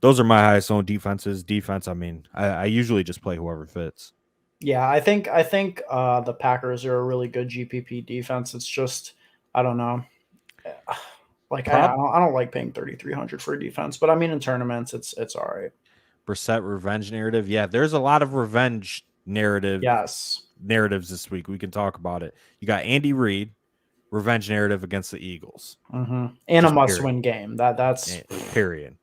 those are my highest owned defenses. Defense, I mean, I usually just play whoever fits. Yeah, I think the Packers are a really good GPP defense. It's just, I don't know. Like I don't like paying 3,300 for a defense, but I mean in tournaments it's all right. Brissett revenge narrative. Yeah, there's a lot of revenge narratives this week. We can talk about it. You got Andy Reid, revenge narrative against the Eagles. And just a must-win game. That's period.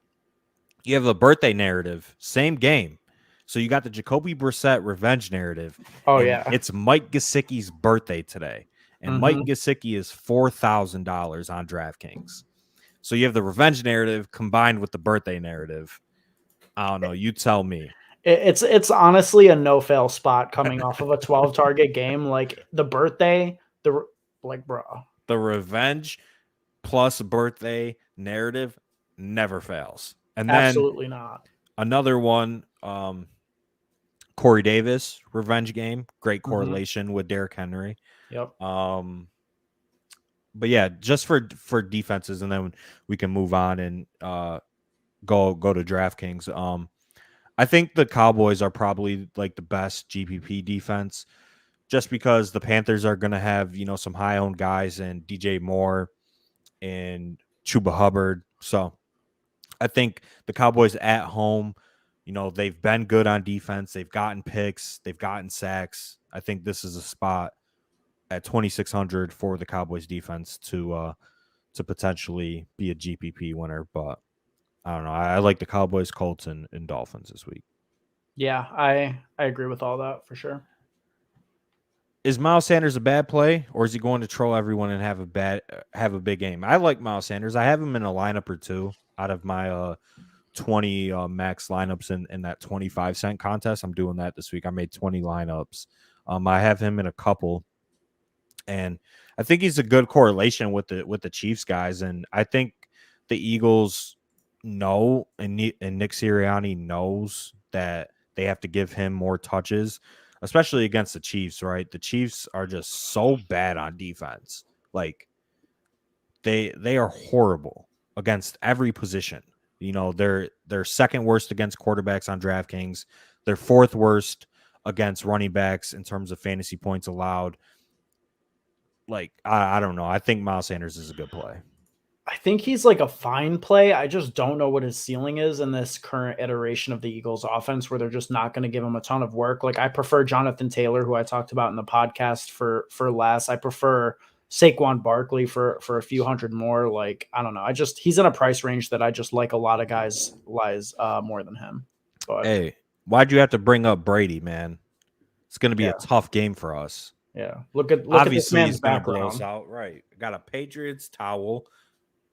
You have a birthday narrative, same game. So you got the Jacoby Brissett revenge narrative. Oh, yeah. It's Mike Gesicki's birthday today. And Mike Gesicki is $4,000 on DraftKings. So you have the revenge narrative combined with the birthday narrative. I don't know. You tell me. It's honestly a no-fail spot coming off of a 12-target game. Like the birthday, bro. The revenge plus birthday narrative never fails. And then absolutely not. Another one, Corey Davis, revenge game. Great correlation with Derrick Henry. Yep. But yeah, just for defenses, and then we can move on and go to DraftKings. I think the Cowboys are probably like the best GPP defense, just because the Panthers are going to have some high owned guys and DJ Moore and Chuba Hubbard. So I think the Cowboys at home, they've been good on defense. They've gotten picks. They've gotten sacks. I think this is a spot at 2,600 for the Cowboys defense to potentially be a GPP winner. But I don't know. I like the Cowboys, Colts, and Dolphins this week. Yeah, I agree with all that for sure. Is Miles Sanders a bad play, or is he going to troll everyone and have a big game? I like Miles Sanders. I have him in a lineup or two out of my 20 max lineups in that 25-cent contest. I'm doing that this week. I made 20 lineups. I have him in a couple, and I think he's a good correlation with the Chiefs guys. And I think the Eagles know, and Nick Sirianni knows that they have to give him more touches, especially against the Chiefs, right? The Chiefs are just so bad on defense. Like they are horrible against every position. They're second worst against quarterbacks on DraftKings. They're fourth worst against running backs in terms of fantasy points allowed. Like, I don't know. I think Miles Sanders is a good play. I think he's like a fine play. I just don't know what his ceiling is in this current iteration of the Eagles offense, where they're just not going to give him a ton of work. Like I prefer Jonathan Taylor, who I talked about in the podcast for less. I prefer Saquon Barkley for a few hundred more. Like, I don't know. He's in a price range that I just like a lot of guys more than him. But hey, why'd you have to bring up Brady, man? It's going to be a tough game for us. Yeah. Look at this man's background. Blow us out. Right. Got a Patriots towel.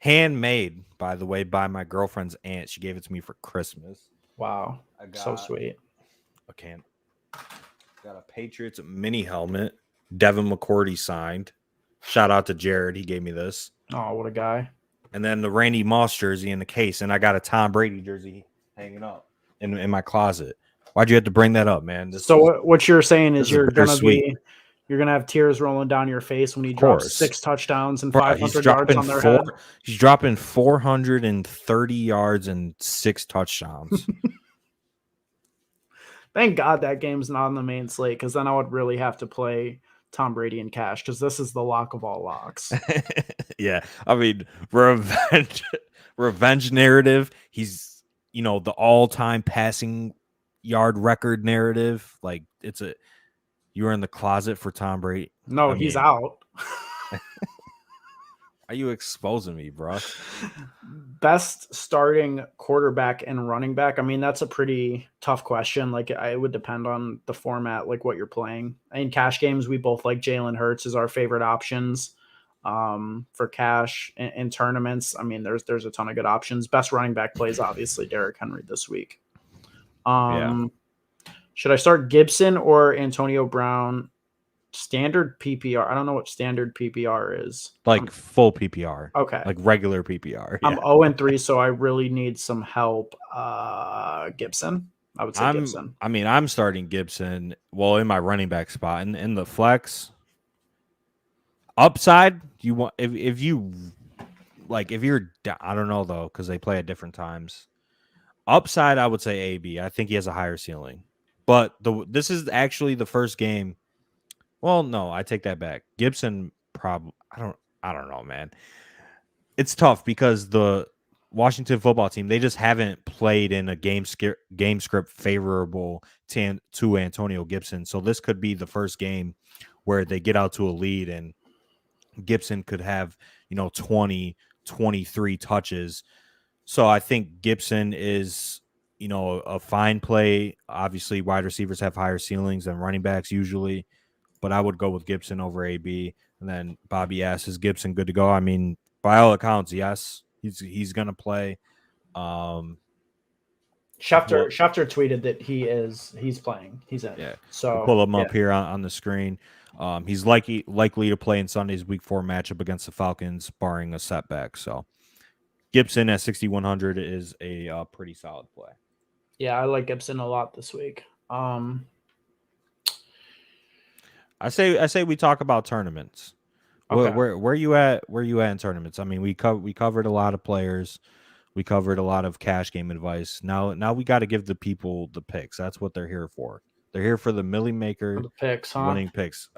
Handmade, by the way, by my girlfriend's aunt. She gave it to me for Christmas. Wow. So sweet. Got a Patriots mini helmet. Devin McCourty signed. Shout out to Jared. He gave me this. Oh, what a guy. And then the Randy Moss jersey in the case. And I got a Tom Brady jersey hanging up in my closet. Why'd you have to bring that up, man? What you're saying is you're going to have tears rolling down your face when he drops 6 touchdowns and 500 yards on their head. He's dropping 430 yards and 6 touchdowns. Thank God that game's not on the main slate, because then I would really have to play Tom Brady in cash, because this is the lock of all locks. Yeah. I mean, revenge narrative. He's, the all-time passing yard record narrative. Like, you were in the closet for Tom Brady. No, he's out. Are you exposing me, bro? Best starting quarterback and running back. I mean, that's a pretty tough question. Like, it would depend on the format, like what you're playing. In cash games, we both like Jalen Hurts as our favorite options. For cash in tournaments, I mean, there's a ton of good options. Best running back plays, obviously, Derrick Henry this week. Should I start Gibson or Antonio Brown? Standard PPR. I don't know what standard PPR is. Like full PPR. Okay. Like regular PPR. Yeah. I'm 0-3, so I really need some help. Gibson. I would say Gibson. I'm starting Gibson. Well, in my running back spot and in the flex. Upside, you want if you like if you're I don't know though because they play at different times. Upside, I would say AB. I think he has a higher ceiling, but this is actually the first game. Well, no, I take that back. Gibson probably I don't know, man. It's tough because the Washington football team they just haven't played in a game script favorable to Antonio Gibson. So this could be the first game where they get out to a lead and Gibson could have, 20, 23 touches. So I think Gibson is, a fine play. Obviously, wide receivers have higher ceilings than running backs usually, but I would go with Gibson over AB. And then Bobby asks, is Gibson good to go? I mean, by all accounts, yes, he's going to play. Schefter tweeted that he's playing. He's in. Yeah. So we'll pull him up here on the screen. He's likely to play in Sunday's Week 4 matchup against the Falcons, barring a setback. So Gibson at 6,100 is a pretty solid play. Yeah, I like Gibson a lot this week. I say we talk about tournaments. Okay. Where you at? Where you at in tournaments? I mean, we covered a lot of players. We covered a lot of cash game advice. Now we got to give the people the picks. That's what they're here for. They're here for the Millie Maker picks, huh? Winning picks.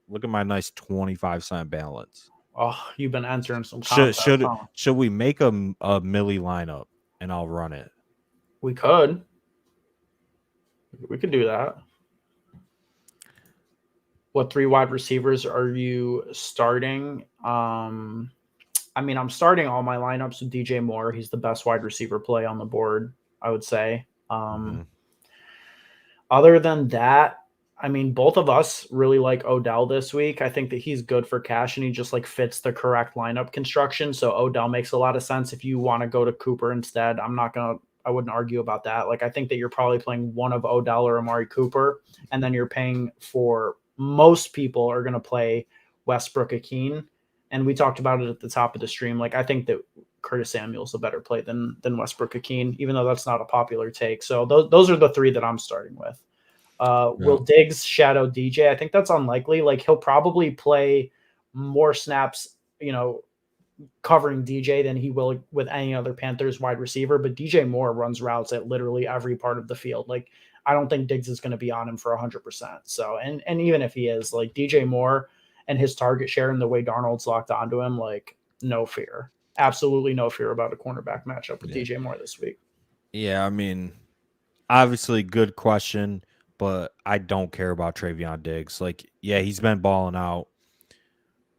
Look at my nice 25-cent balance. Oh, you've been answering some contests, should we make a Millie lineup and I'll run it? We could do that. What 3 wide receivers are you starting? I'm starting all my lineups with DJ Moore. He's the best wide receiver play on the board, I would say. Other than that, I mean, both of us really like Odell this week. I think that he's good for cash and he just like fits the correct lineup construction. So Odell makes a lot of sense. If you want to go to Cooper instead, I wouldn't argue about that. Like, I think that you're probably playing one of Odell or Amari Cooper, and then you're paying for most people are going to play Westbrook-Ikhine. And we talked about it at the top of the stream. Like, I think that Curtis Samuel's a better play than Westbrook-Ikhine, even though that's not a popular take. So those are the 3 that I'm starting with. Will Diggs shadow DJ? I think that's unlikely. Like, he'll probably play more snaps, covering DJ than he will with any other Panthers wide receiver. But DJ Moore runs routes at literally every part of the field. Like, I don't think Diggs is going to be on him for 100%. So, and even if he is, like, DJ Moore and his target share and the way Darnold's locked onto him, like, no fear. Absolutely no fear about a cornerback matchup with DJ Moore this week. Yeah, I mean, obviously good question, but I don't care about Travion Diggs. Like, yeah, he's been balling out,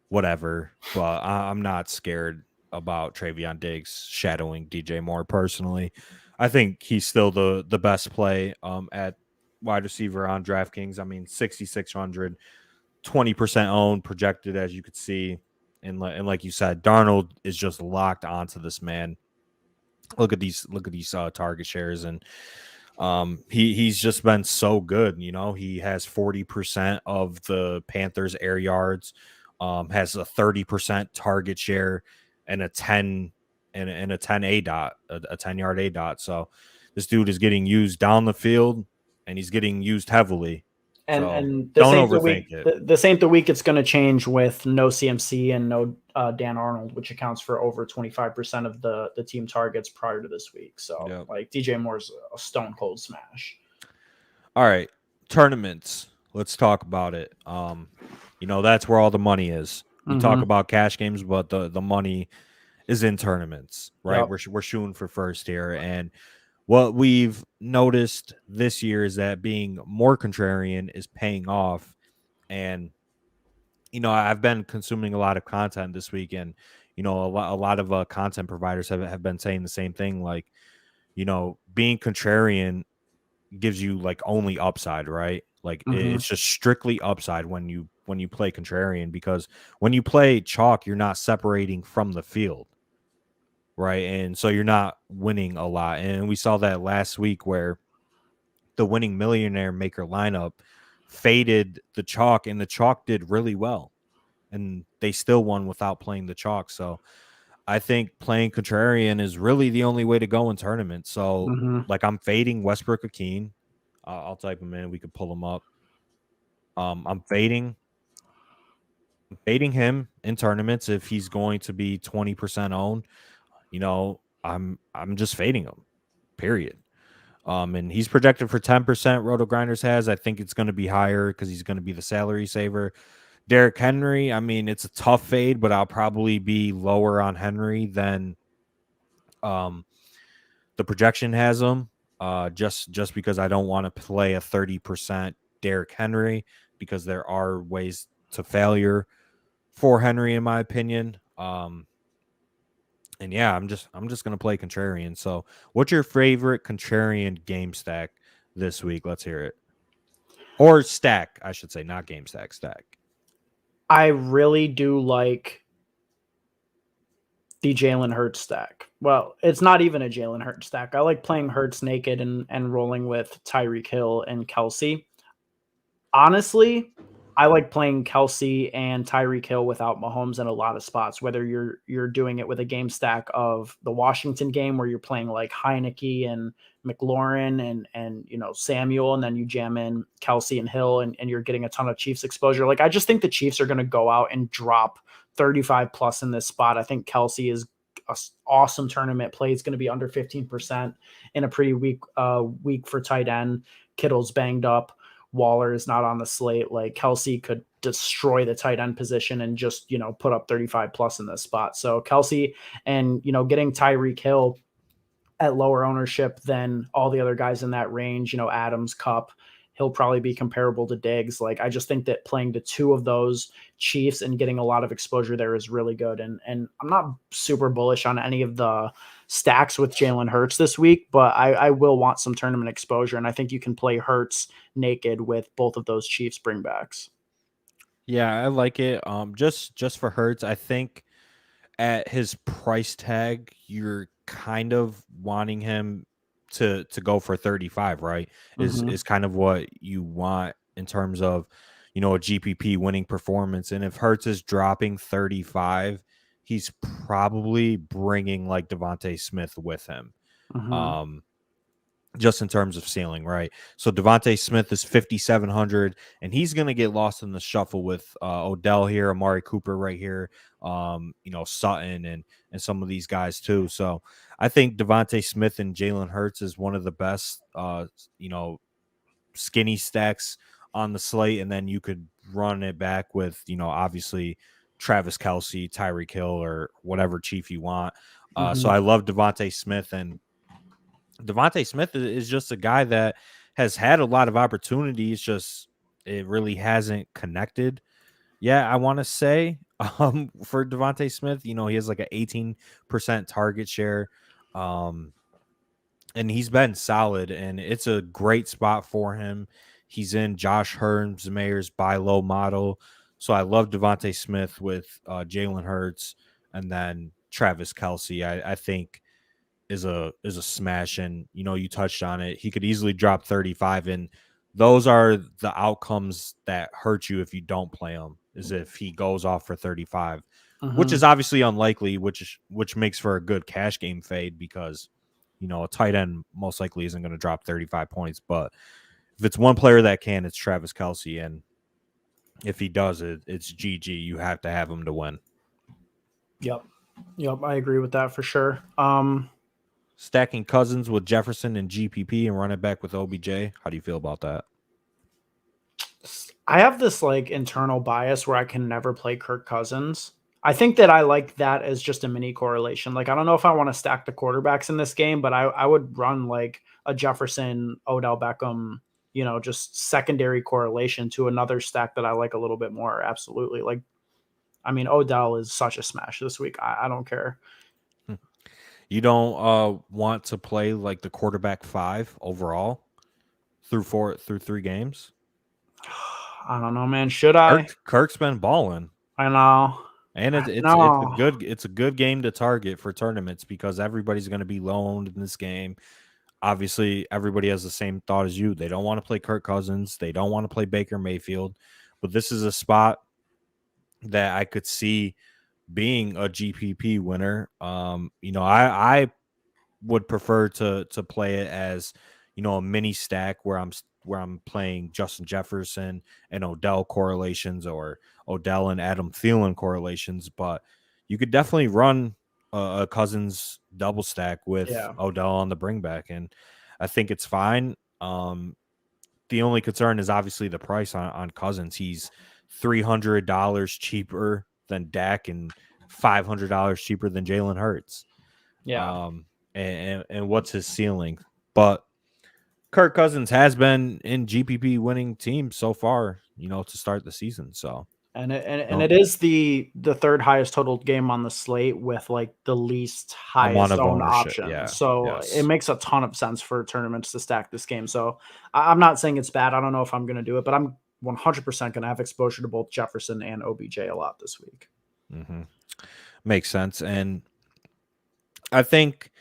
whatever, but I'm not scared about Travion Diggs shadowing DJ Moore personally. I think he's still the best play at wide receiver on DraftKings. I mean, 6,600, 20% owned, projected, as you could see. And like you said, Darnold is just locked onto this man. Look at these target shares, and he's just been so good. He has 40% of the Panthers' air yards, has a 30% target share, and a 10 and a 10 A dot, a 10-yard A dot. So this dude is getting used down the field, and he's getting used heavily. And don't overthink it. This ain't the week it's going to change with no CMC and no Dan Arnold, which accounts for over 25% of the team targets prior to this week. So, like, DJ Moore's a stone cold smash. All right, tournaments. Let's talk about it. That's where all the money is. We talk about cash games, but the money is in tournaments, right? Yep. We're shooting for first here, and what we've noticed this year is that being more contrarian is paying off. And, I've been consuming a lot of content this week, and, a lot of content providers have been saying the same thing. Like, being contrarian gives you like only upside, right? Like it's just strictly upside when you play contrarian, because when you play chalk, you're not separating from the field, right? And so you're not winning a lot. And we saw that last week where the winning millionaire maker lineup faded the chalk, and the chalk did really well, and they still won without playing the chalk. So I think playing contrarian is really the only way to go in tournaments. So like, I'm fading Westbrook Akeen. I'll type him in. We could pull him up. I'm fading him in tournaments if he's going to be 20% owned. I'm just fading him. Period. And he's projected for 10%. Roto Grinders has. I think it's going to be higher because he's going to be the salary saver. Derrick Henry, I mean, it's a tough fade, but I'll probably be lower on Henry than the projection has him. Just because I don't want to play a 30% Derrick Henry, because there are ways to failure for Henry, in my opinion. And yeah, I'm just gonna play contrarian. So, what's your favorite contrarian game stack this week? Let's hear it. Or stack, I should say, not game stack. Stack. I really do like the Jalen Hurts stack. Well, it's not even a Jalen Hurts stack. I like playing Hurts naked and rolling with Tyreek Hill and Kelsey. Honestly, I like playing Kelsey and Tyreek Hill without Mahomes in a lot of spots, whether you're doing it with a game stack of the Washington game where you're playing like Heineke and McLaurin and Samuel, and then you jam in Kelsey and Hill and you're getting a ton of Chiefs exposure. Like, I just think the Chiefs are going to go out and drop 35 plus in this spot. I think Kelsey is an awesome tournament play. It's going to be under 15% in a pretty weak week for tight end. Kittle's banged up. Waller is not on the slate. Like, Kelsey could destroy the tight end position and just, put up 35 plus in this spot. So Kelsey and, getting Tyreek Hill at lower ownership than all the other guys in that range, Adams, Cup, he'll probably be comparable to Diggs. Like, I just think that playing the two of those Chiefs and getting a lot of exposure there is really good. And I'm not super bullish on any of the stacks with Jalen Hurts this week, but I will want some tournament exposure. And I think you can play Hurts naked with both of those Chiefs bringbacks. Yeah, I like it. Just for Hurts, I think at his price tag, you're kind of wanting him to go for 35, right? Is kind of what you want in terms of, a GPP winning performance. And if Hurts is dropping 35, he's probably bringing like Devonta Smith with him. Just in terms of ceiling, right? So Devonta Smith is 5,700, and he's going to get lost in the shuffle with Odell here, Amari Cooper right here, Sutton and some of these guys too. So I think Devonta Smith and Jalen Hurts is one of the best, skinny stacks on the slate, and then you could run it back with, obviously Travis Kelsey, Tyreek Hill, or whatever Chief you want. So I love Devonta Smith, and Devonta Smith is just a guy that has had a lot of opportunities, just it really hasn't connected. Yeah, I want to say for Devonta Smith, he has like an 18% target share. And he's been solid, and it's a great spot for him. He's in Josh Hermsmeyer's buy low model. So I love Devonta Smith with Jalen Hurts, and then Travis Kelsey, I think is a smash. And you touched on it, he could easily drop 35, and those are the outcomes that hurt you if you don't play him, is if he goes off for 35, which is obviously unlikely, which makes for a good cash game fade, because a tight end most likely isn't going to drop 35 points. But if it's one player that can, it's Travis Kelsey, and if he does it, it's GG. You have to have him to win. Yep, I agree with that for sure. Stacking Cousins with Jefferson and GPP and run it back with OBJ. How do you feel about that? I have this like internal bias where I can never play Kirk Cousins. I think that I like that as just a mini correlation. Like, I don't know if I want to stack the quarterbacks in this game, but I would run like a Jefferson, Odell Beckham, just secondary correlation to another stack that I like a little bit more. Absolutely. Like, I mean, Odell is such a smash this week. I don't care. You don't want to play like the quarterback 5 overall through 3 games? I don't know, man. Should I? Kirk's been balling. I know. And it's a good game to target for tournaments because everybody's going to be loaned in this game. Obviously, everybody has the same thought as you. They don't want to play Kirk Cousins. They don't want to play Baker Mayfield. But this is a spot that I could see being a GPP winner. I would prefer to play it as, a mini stack where I'm playing Justin Jefferson and Odell correlations or Odell and Adam Thielen correlations, but you could definitely run a Cousins double stack with Odell on the bring back, and I think it's fine. The only concern is obviously the price on Cousins. He's $300 cheaper than Dak and $500 cheaper than Jalen Hurts. Yeah. And what's his ceiling? But Kirk Cousins has been in GPP winning teams so far, to start the season. So it is the third highest total game on the slate with like the least highest owned option. Yeah. So it makes a ton of sense for tournaments to stack this game. So I'm not saying it's bad. I don't know if I'm going to do it, but I'm 100% going to have exposure to both Jefferson and OBJ a lot this week. Mm-hmm. Makes sense. And I think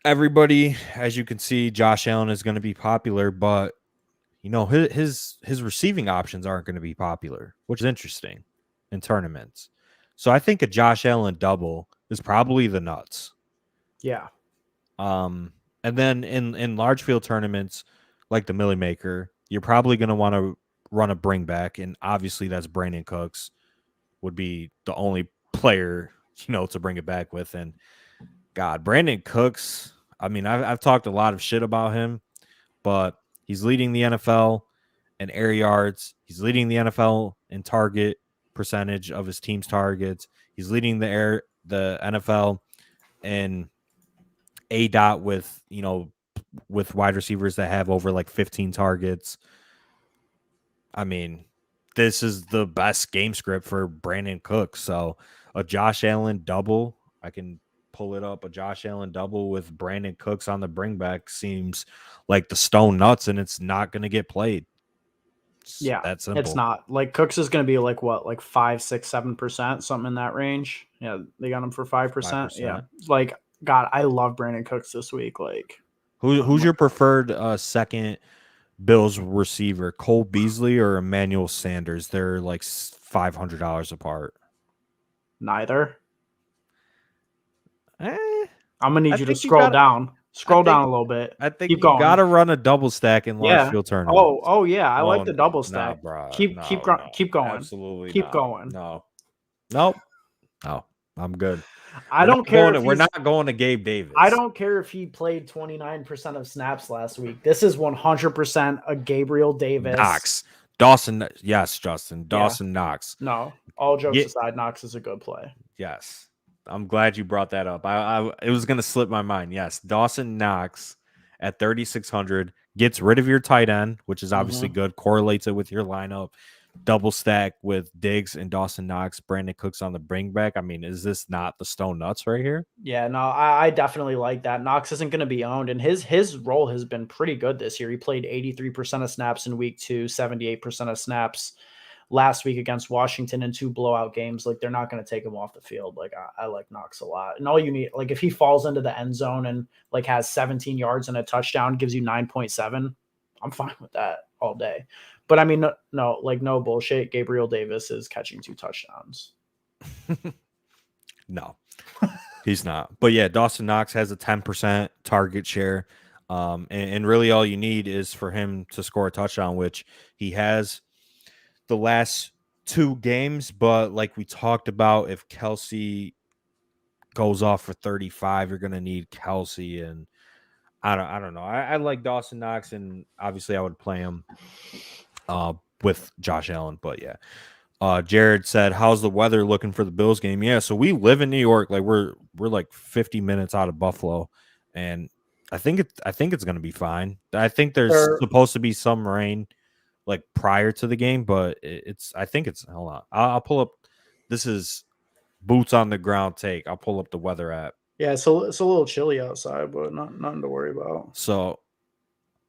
everybody, as you can see, Josh Allen is going to be popular, but his receiving options aren't going to be popular, which is interesting in tournaments. So I think a Josh Allen double is probably the nuts. Yeah. And then in large field tournaments like the Millie Maker, you're probably going to want to run a bring back, and obviously that's Brandon Cooks would be the only player to bring it back with. And God, Brandon Cooks, I mean, I've talked a lot of shit about him, but he's leading the NFL in air yards. He's leading the NFL in target percentage of his team's targets. He's leading the NFL in ADOT with wide receivers that have over like 15 targets. I mean, this is the best game script for Brandon Cooks. So a Josh Allen double, I can pull it up. A Josh Allen double with Brandon Cooks on the bring back seems like the stone nuts, and it's not going to get played. That's simple. It's not. Like Cooks is going to be like what, like 5, 6, 7%, something in that range. Yeah, they got him for 5%. Yeah, like God, I love Brandon Cooks this week. Like, who's your preferred second Bills receiver, Cole Beasley or Emmanuel Sanders? They're like $500 apart. Neither. I'm gonna need you to scroll down. Scroll down a little bit. I think you got to run a double stack in large field tournament. Oh yeah, I like the double stack. Nah, keep going. Absolutely, keep going. No, I'm good. I don't care. We're not going to Gabe Davis. I don't care if he played 29% of snaps last week. This is 100% a Gabriel Davis. Knox. Dawson. Yes, Justin. Dawson Knox. No, all jokes aside, Knox is a good play. Yes. I'm glad you brought that up. It was going to slip my mind. Yes, Dawson Knox at 3,600 gets rid of your tight end, which is obviously good. Correlates it with your lineup. Double stack with Diggs and Dawson Knox. Brandon Cooks on the bring back. I mean, is this not the stone nuts right here? Yeah, no, I definitely like that. Knox isn't going to be owned, and his role has been pretty good this year. He played 83% of snaps in week 2, 78% of snaps last week against Washington in 2 blowout games. Like, they're not going to take him off the field. Like, I like Knox a lot. And all you need, like, if he falls into the end zone and like has 17 yards and a touchdown, gives you 9.7, I'm fine with that all day. But I mean, no bullshit. Gabriel Davis is catching 2 touchdowns. No, he's not. But yeah, Dawson Knox has a 10% target share. And really all you need is for him to score a touchdown, which he has the last 2 games. But like we talked about, if Kelsey goes off for 35, you're going to need Kelsey. And I don't know. I like Dawson Knox, and obviously I would play him with Josh Allen. But yeah, Jared said, how's the weather looking for the Bills game? Yeah, so we live in New York. Like we're like 50 minutes out of Buffalo, and I think it's going to be fine. I think there's supposed to be some rain like prior to the game, but I think it's hold on. I'll pull up this is boots on the ground take. I'll pull up the weather app. Yeah, it's a little chilly outside, but nothing to worry about. So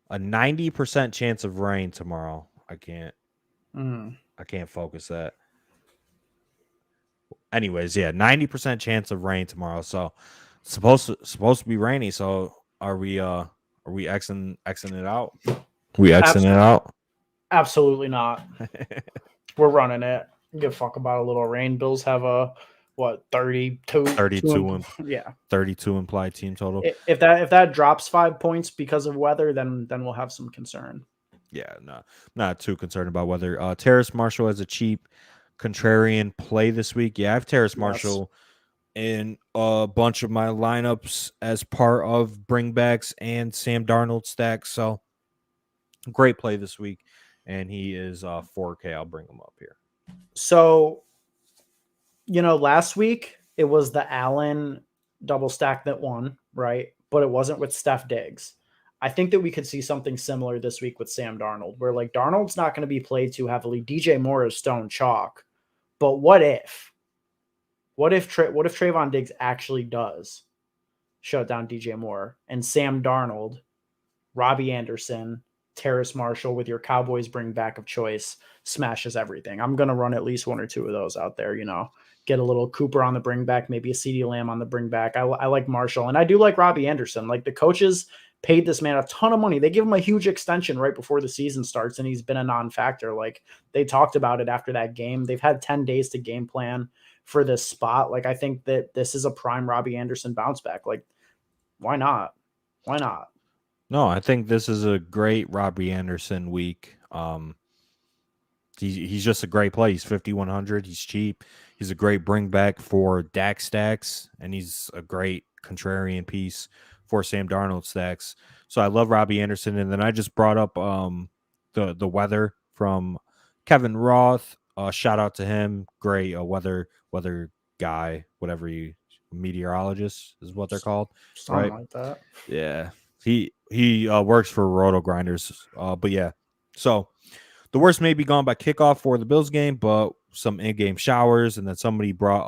a 90% chance of rain tomorrow. I can't focus that. Anyways, yeah, 90% chance of rain tomorrow. So supposed to be rainy. So are we Xing it out? We Xing it out? Absolutely not. We're running it. Give a fuck about a little rain. Bills have a 32 yeah, 32 implied team total. If that drops 5 points because of weather, then we'll have some concern. Yeah, no, not too concerned about weather. Terrace Marshall has a cheap contrarian play this week. Yeah, I have Terrace Marshall in a bunch of my lineups as part of bringbacks and Sam Darnold stacks. So great play this week, and he is 4K. I'll bring him up here. So, last week it was the Allen double stack that won, right? But it wasn't with Steph Diggs. I think that we could see something similar this week with Sam Darnold, where like Darnold's not going to be played too heavily. DJ Moore is stone chalk. But what if Trayvon Diggs actually does shut down DJ Moore and Sam Darnold, Robbie Anderson, Terrace Marshall with your Cowboys bring back of choice smashes everything? I'm going to run at least one or two of those out there, get a little Cooper on the bring back, maybe a CeeDee Lamb on the bring back. I like Marshall, and I do like Robbie Anderson. Like, the coaches paid this man a ton of money. They give him a huge extension right before the season starts, and he's been a non-factor. Like, they talked about it after that game. They've had 10 days to game plan for this spot. Like, I think that this is a prime Robbie Anderson bounce back. Like, why not? Why not? No, I think this is a great Robbie Anderson week. He's just a great play. He's 5,100. He's cheap. He's a great bring back for Dak stacks, and he's a great contrarian piece for Sam Darnold stacks. So I love Robbie Anderson. And then I just brought up the weather from Kevin Roth. Shout out to him. Great weather guy, whatever meteorologist is what they're called. Something like that. Yeah. He works for Roto Grinders. But yeah. So the worst may be gone by kickoff for the Bills game, but some in-game showers, and then somebody brought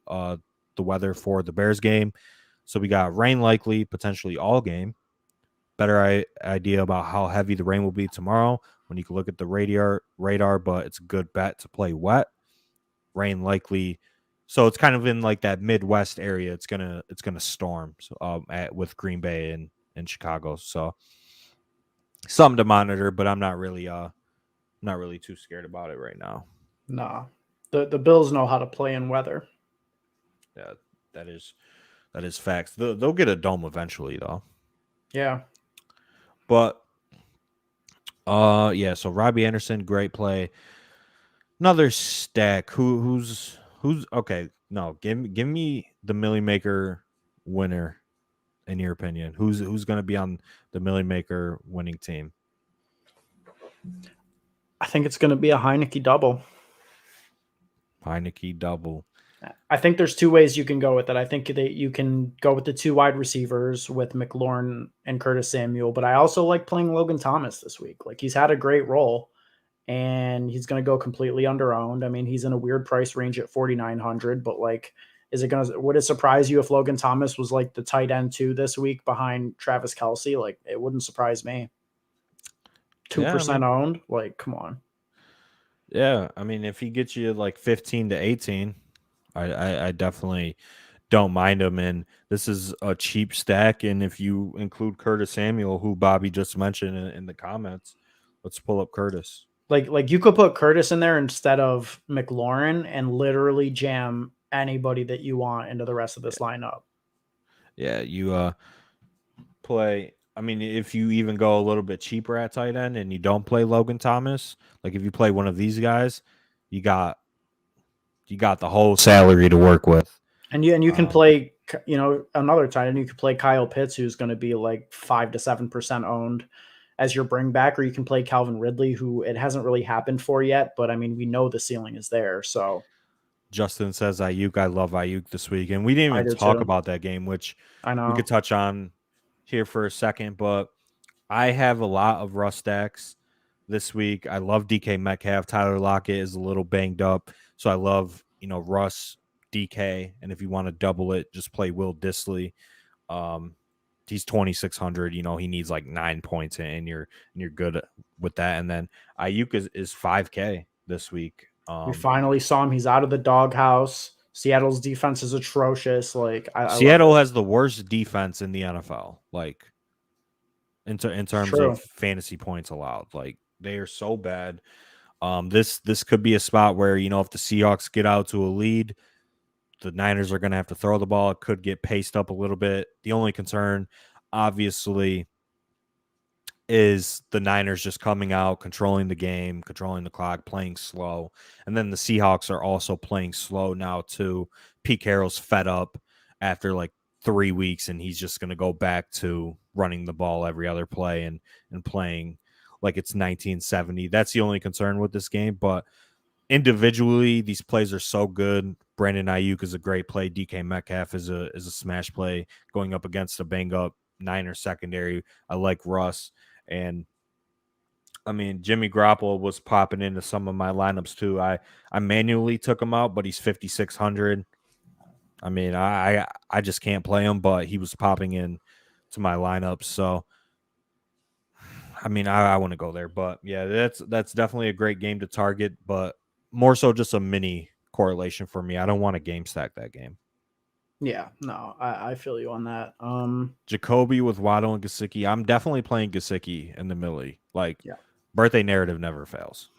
up the weather for the Bears game. So we got rain likely, potentially all game. Better idea about how heavy the rain will be tomorrow when you can look at the radar, but it's a good bet to play wet. Rain likely. So it's kind of in like that Midwest area. It's gonna storm with Green Bay and Chicago. So something to monitor, but I'm not really too scared about it right now. Nah. The Bills know how to play in weather. Yeah, that is facts. They'll get a dome eventually, though. Yeah. But yeah, so Robbie Anderson, great play. Another stack. Who's okay? No, give me the Millie Maker winner. In your opinion, who's going to be on the Millie Maker winning team? I think it's going to be a Heineke double. Heineke double. I think there's two ways you can go with it. I think that you can go with the two wide receivers with McLaurin and Curtis Samuel, but I also like playing Logan Thomas this week. Like, he's had a great role, and he's going to go completely under-owned. I mean, he's in a weird price range at 4,900, but like, would it surprise you if Logan Thomas was like the tight end 2 this week behind Travis Kelce? Like, it wouldn't surprise me. 2% owned? Like, come on. Yeah, I mean, if he gets you like 15 to 18, I definitely don't mind him. And this is a cheap stack. And if you include Curtis Samuel, who Bobby just mentioned in the comments, let's pull up Curtis. Like you could put Curtis in there instead of McLaurin and literally jam anybody that you want into the rest of this lineup. Yeah, you play. I mean, if you even go a little bit cheaper at tight end and you don't play Logan Thomas, like if you play one of these guys, you got the whole salary to work with. And you can play, another tight end. You could play Kyle Pitts, who's going to be like 5 to 7% owned as your bring back, or you can play Calvin Ridley, who it hasn't really happened for yet, but I mean, we know the ceiling is there. So Justin says Ayuk. I love Ayuk this week, and we didn't even talk about that game, which I know we could touch on here for a second. But I have a lot of Russ stacks this week. I love DK Metcalf. Tyler Lockett is a little banged up, so I love Russ, DK, and if you want to double it, just play Will Dissly. He's 2,600. He needs like 9 points, and you're good with that. And then Ayuk is 5K this week. We finally saw him. He's out of the doghouse. Seattle's defense is atrocious. Like Seattle has the worst defense in the NFL. Like in terms of fantasy points allowed, like they are so bad. This could be a spot where if the Seahawks get out to a lead, the Niners are going to have to throw the ball. It could get paced up a little bit. The only concern, obviously, is the Niners just coming out, controlling the game, controlling the clock, playing slow. And then the Seahawks are also playing slow now too. Pete Carroll's fed up after like 3 weeks, and he's just going to go back to running the ball every other play and playing like it's 1970. That's the only concern with this game. But individually, these plays are so good. Brandon Ayuk is a great play. DK Metcalf is a smash play going up against a banged up Niners secondary. I like Russ. And I mean, Jimmy Garoppolo was popping into some of my lineups too. I manually took him out, but he's 5,600. I mean, I just can't play him, but he was popping in to my lineups. So, I mean, I want to go there. But yeah, that's definitely a great game to target, but more so just a mini correlation for me. I don't want to game stack that game. Yeah, no, I feel you on that. Jacoby with Waddle and Gesicki. I'm definitely playing Gesicki in the Millie. Like, birthday narrative never fails.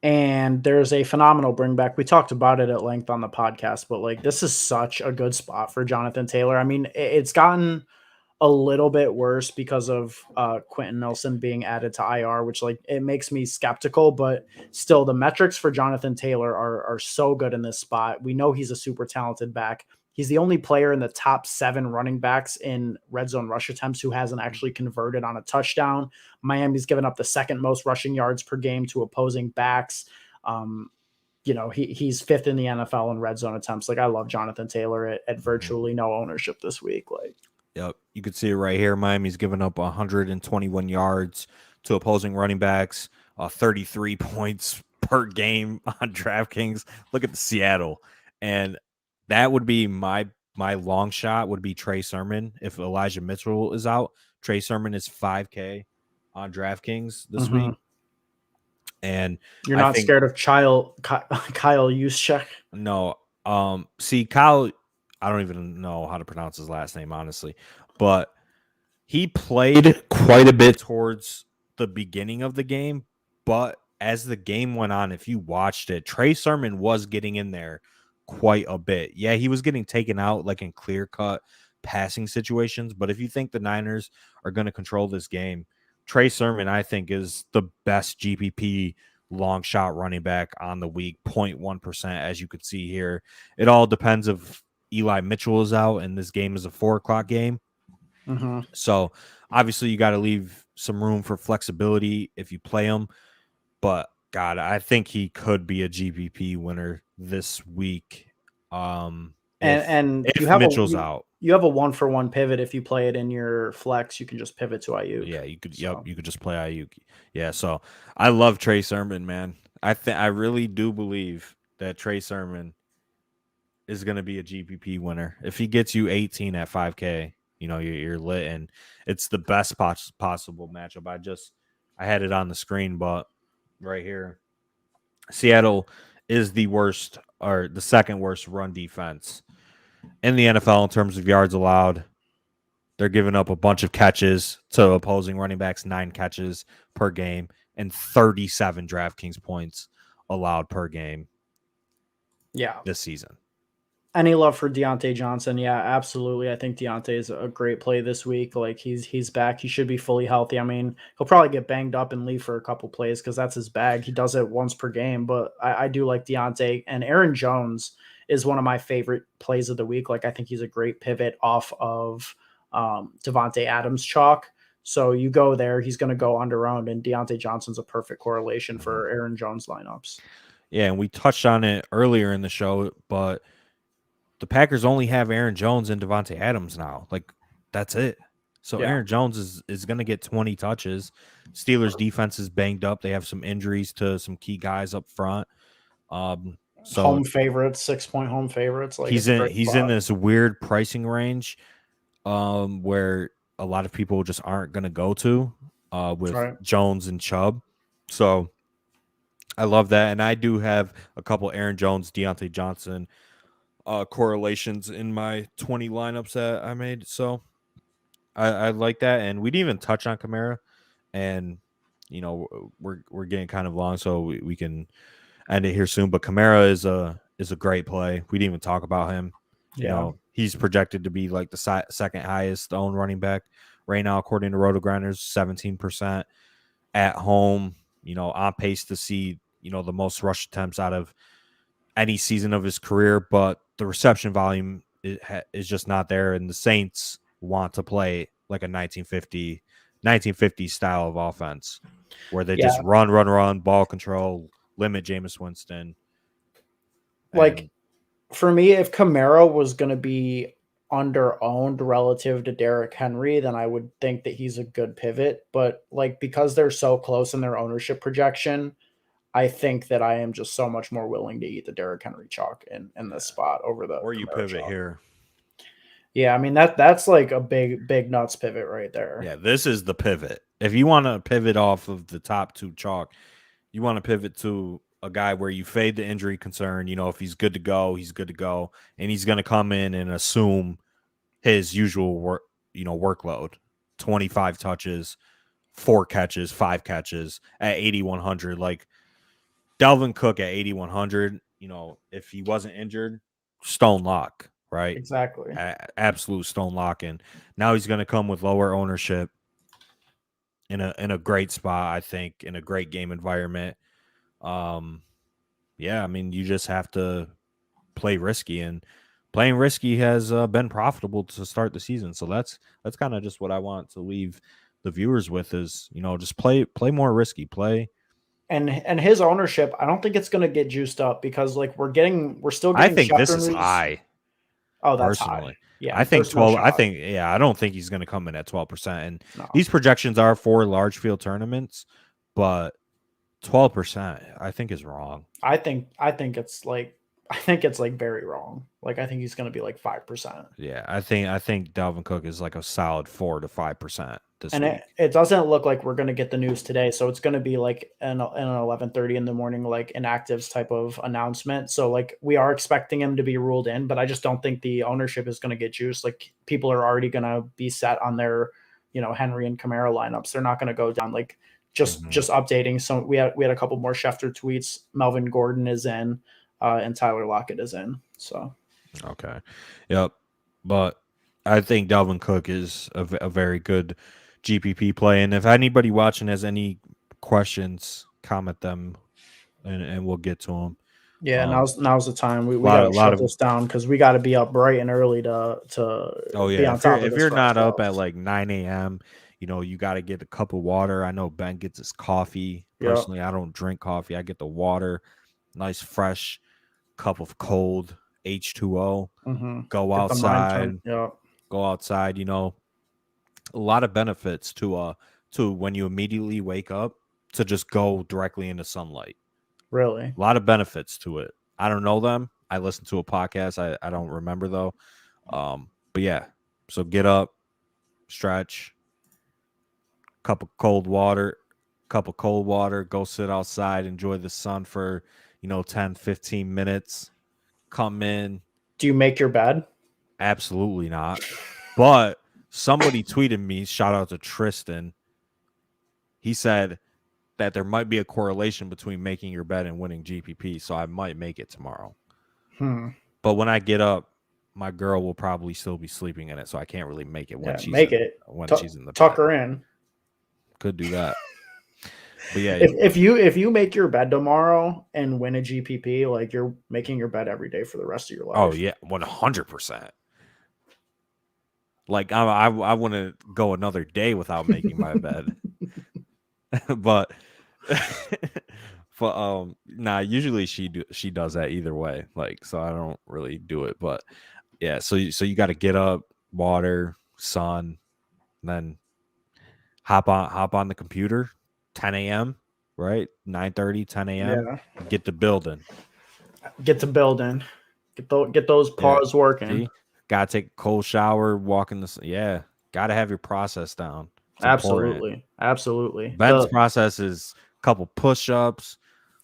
And there's a phenomenal bring back. We talked about it at length on the podcast, but like this is such a good spot for Jonathan Taylor. I mean, it's gotten a little bit worse because of Quentin Nelson being added to IR, which like it makes me skeptical, but still the metrics for Jonathan Taylor are so good in this spot. We know he's a super talented back. He's the only player in the top 7 running backs in red zone rush attempts who hasn't actually converted on a touchdown. Miami's given up the second most rushing yards per game to opposing backs. He's 5th in the NFL in red zone attempts. Like I love Jonathan Taylor at virtually no ownership this week. Like, yep, you can see it right here. Miami's given up 121 yards to opposing running backs, 33 points per game on DraftKings. Look at the Seattle, and that would be my long shot would be Trey Sermon. If Elijah Mitchell is out, Trey Sermon is 5K on DraftKings this week. And you're not scared of Kyle Juszczyk? No. See, Kyle, I don't even know how to pronounce his last name, honestly. But he played quite a bit towards the beginning of the game. But as the game went on, if you watched it, Trey Sermon was getting in there quite a bit. Yeah, he was getting taken out like in clear-cut passing situations. But if you think the Niners are going to control this game, Trey Sermon, I think, is the best GPP long shot running back on the week, 0.1%, as you could see here. It all depends if Eli Mitchell is out, and this game is a 4:00 game. So obviously you got to leave some room for flexibility if you play him. But God, I think he could be a GPP winner this week. If Mitchell's out. You have a 1-for-1 pivot. If you play it in your flex, you can just pivot to Ayuk. Yeah, you could. Yep, you could just play Ayuk. Yeah, so I love Trey Sermon, man. I really do believe that Trey Sermon is going to be a GPP winner. If he gets you 18 at 5K, you're lit, and it's the best possible matchup. I had it on the screen, but right here, Seattle is the worst or the second worst run defense in the NFL in terms of yards allowed. They're giving up a bunch of catches to opposing running backs, 9 catches per game, and 37 DraftKings points allowed per game. Yeah, this season. Any love for Deontay Johnson? Yeah, absolutely. I think Deontay is a great play this week. Like he's back. He should be fully healthy. I mean, he'll probably get banged up and leave for a couple plays because that's his bag. He does it once per game, but I do like Deontay. And Aaron Jones is one of my favorite plays of the week. Like I think he's a great pivot off of Devontae Adams chalk. So you go there, he's going to go underowned, and Deontay Johnson's a perfect correlation for Aaron Jones lineups. Yeah, and we touched on it earlier in the show, but the Packers only have Aaron Jones and Devontae Adams now. Like, that's it. So yeah. Aaron Jones is going to get 20 touches. Steelers defense is banged up. They have some injuries to some key guys up front. So home favorites, 6-point home favorites. Like he's in this weird pricing range, where a lot of people just aren't going to go to, with Jones and Chubb. So I love that, and I do have a couple Aaron Jones, Deontay Johnson correlations in my 20 lineups that I made. So I like that, and we didn't even touch on Kamara, and we're getting kind of long, so we can end it here soon. But Kamara is a great play. We didn't even talk about him. Yeah. He's projected to be like the second highest owned running back right now, according to RotoGrinders, 17% at home. On pace to see the most rush attempts out of any season of his career, but the reception volume is just not there, and the Saints want to play like a 1950 style of offense where they just run, ball control, limit Jameis Winston. Like, for me, if Kamara was going to be under-owned relative to Derrick Henry, then I would think that he's a good pivot. But, like, because they're so close in their ownership projection, I think that I am just so much more willing to eat the Derrick Henry chalk in this spot over the. Or you Kamara pivot chalk. here. Yeah, I mean that's like a big nuts pivot right there. Yeah, this is the pivot. If you want to pivot off of the top two chalk, you want to pivot to a guy where you fade the injury concern. If he's good to go, he's good to go, and he's going to come in and assume his usual workload: 25 touches, 4 catches, 5 catches at 8,100. Like Dalvin Cook at 8,100. If he wasn't injured, stone lock. Right? Exactly. Absolute stone lock. And now he's going to come with lower ownership in a great spot, I think, in a great game environment. Yeah, I mean, you just have to play risky, and playing risky has been profitable to start the season. So that's kind of just what I want to leave the viewers with is, just play more risky, play. And his ownership, I don't think it's going to get juiced up because like we're still getting. I think this is high. Oh, that's personally. High. Yeah, I think 12. I don't think he's going to come in at 12%. And these projections are for large field tournaments, but 12%, I think is wrong. I think it's like very wrong. Like I think he's going to be like 5%. Yeah, I think Dalvin Cook is like a solid 4 to 5% this week. And it doesn't look like we're going to get the news today, so it's going to be like an 11:30 in the morning, like inactives type of announcement. So like we are expecting him to be ruled in, but I just don't think the ownership is going to get juiced. Like people are already going to be set on their Henry and Kamara lineups. They're not going to go down like just updating. So we had a couple more Schefter tweets. Melvin Gordon is in, and Tyler Lockett is in. So okay, yep. But I think Dalvin Cook is a very good GPP play, and if anybody watching has any questions, comment them, and we'll get to them. Yeah, now's the time. We got to shut this down because we got to be up bright and early to. Oh yeah, be on top of this. If you're not up at like 9 a.m., you got to get a cup of water. I know Ben gets his coffee. Personally, I don't drink coffee. I get the water, nice fresh cup of cold H2O. Mm-hmm. Go outside. Go outside. A lot of benefits to when you immediately wake up to just go directly into sunlight. Really? A lot of benefits to it. I don't know them. I listen to a podcast. I don't remember though. But yeah. So get up, stretch, cup of cold water, go sit outside, enjoy the sun for, 10, 15 minutes. Come in. Do you make your bed? Absolutely not. But somebody tweeted me, shout out to Tristan. He said that there might be a correlation between making your bed and winning GPP, so I might make it tomorrow. But when I get up, my girl will probably still be sleeping in it, so I can't really make it when she's in the tuck bed. her in. Could do that. But yeah, if you make your bed tomorrow and win a GPP, like you're making your bed every day for the rest of your life. Oh yeah, 100%. Like I want to go another day without making my bed. But usually she does that either way. Like, so I don't really do it, but yeah, so you got to get up, water, sun, and then hop on the computer 10 a.m. right? 9:30, 10 a.m. Yeah. Get to building. Get to building. Get those paws working. See? Gotta take a cold shower, walk in the gotta have your process down. It's Absolutely. important. Absolutely. Ben's process is a couple push-ups,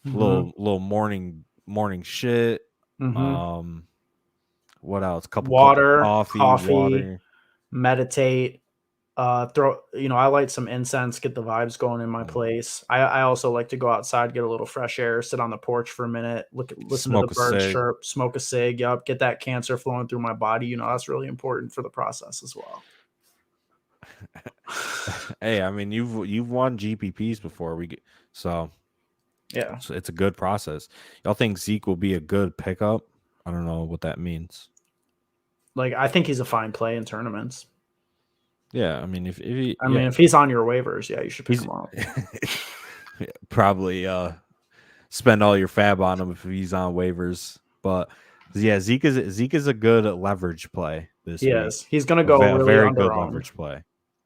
mm-hmm. little morning shit. Mm-hmm. What else? Couple Water, coffee, water. Meditate. I light some incense, get the vibes going in my place. I also like to go outside, get a little fresh air, sit on the porch for a minute, listen to the birds chirp, smoke a cig, get that cancer flowing through my body. That's really important for the process as well. Hey, I mean, you've won GPPs before so it's a good process. Y'all think Zeke will be a good pickup? I don't know what that means. Like, I think he's a fine play in tournaments. Yeah, I mean, if he's on your waivers, you should pick him up. Probably spend all your fab on him if he's on waivers. But yeah, Zeke is a good leverage play this week. Yes, he's going to go really very good leverage play.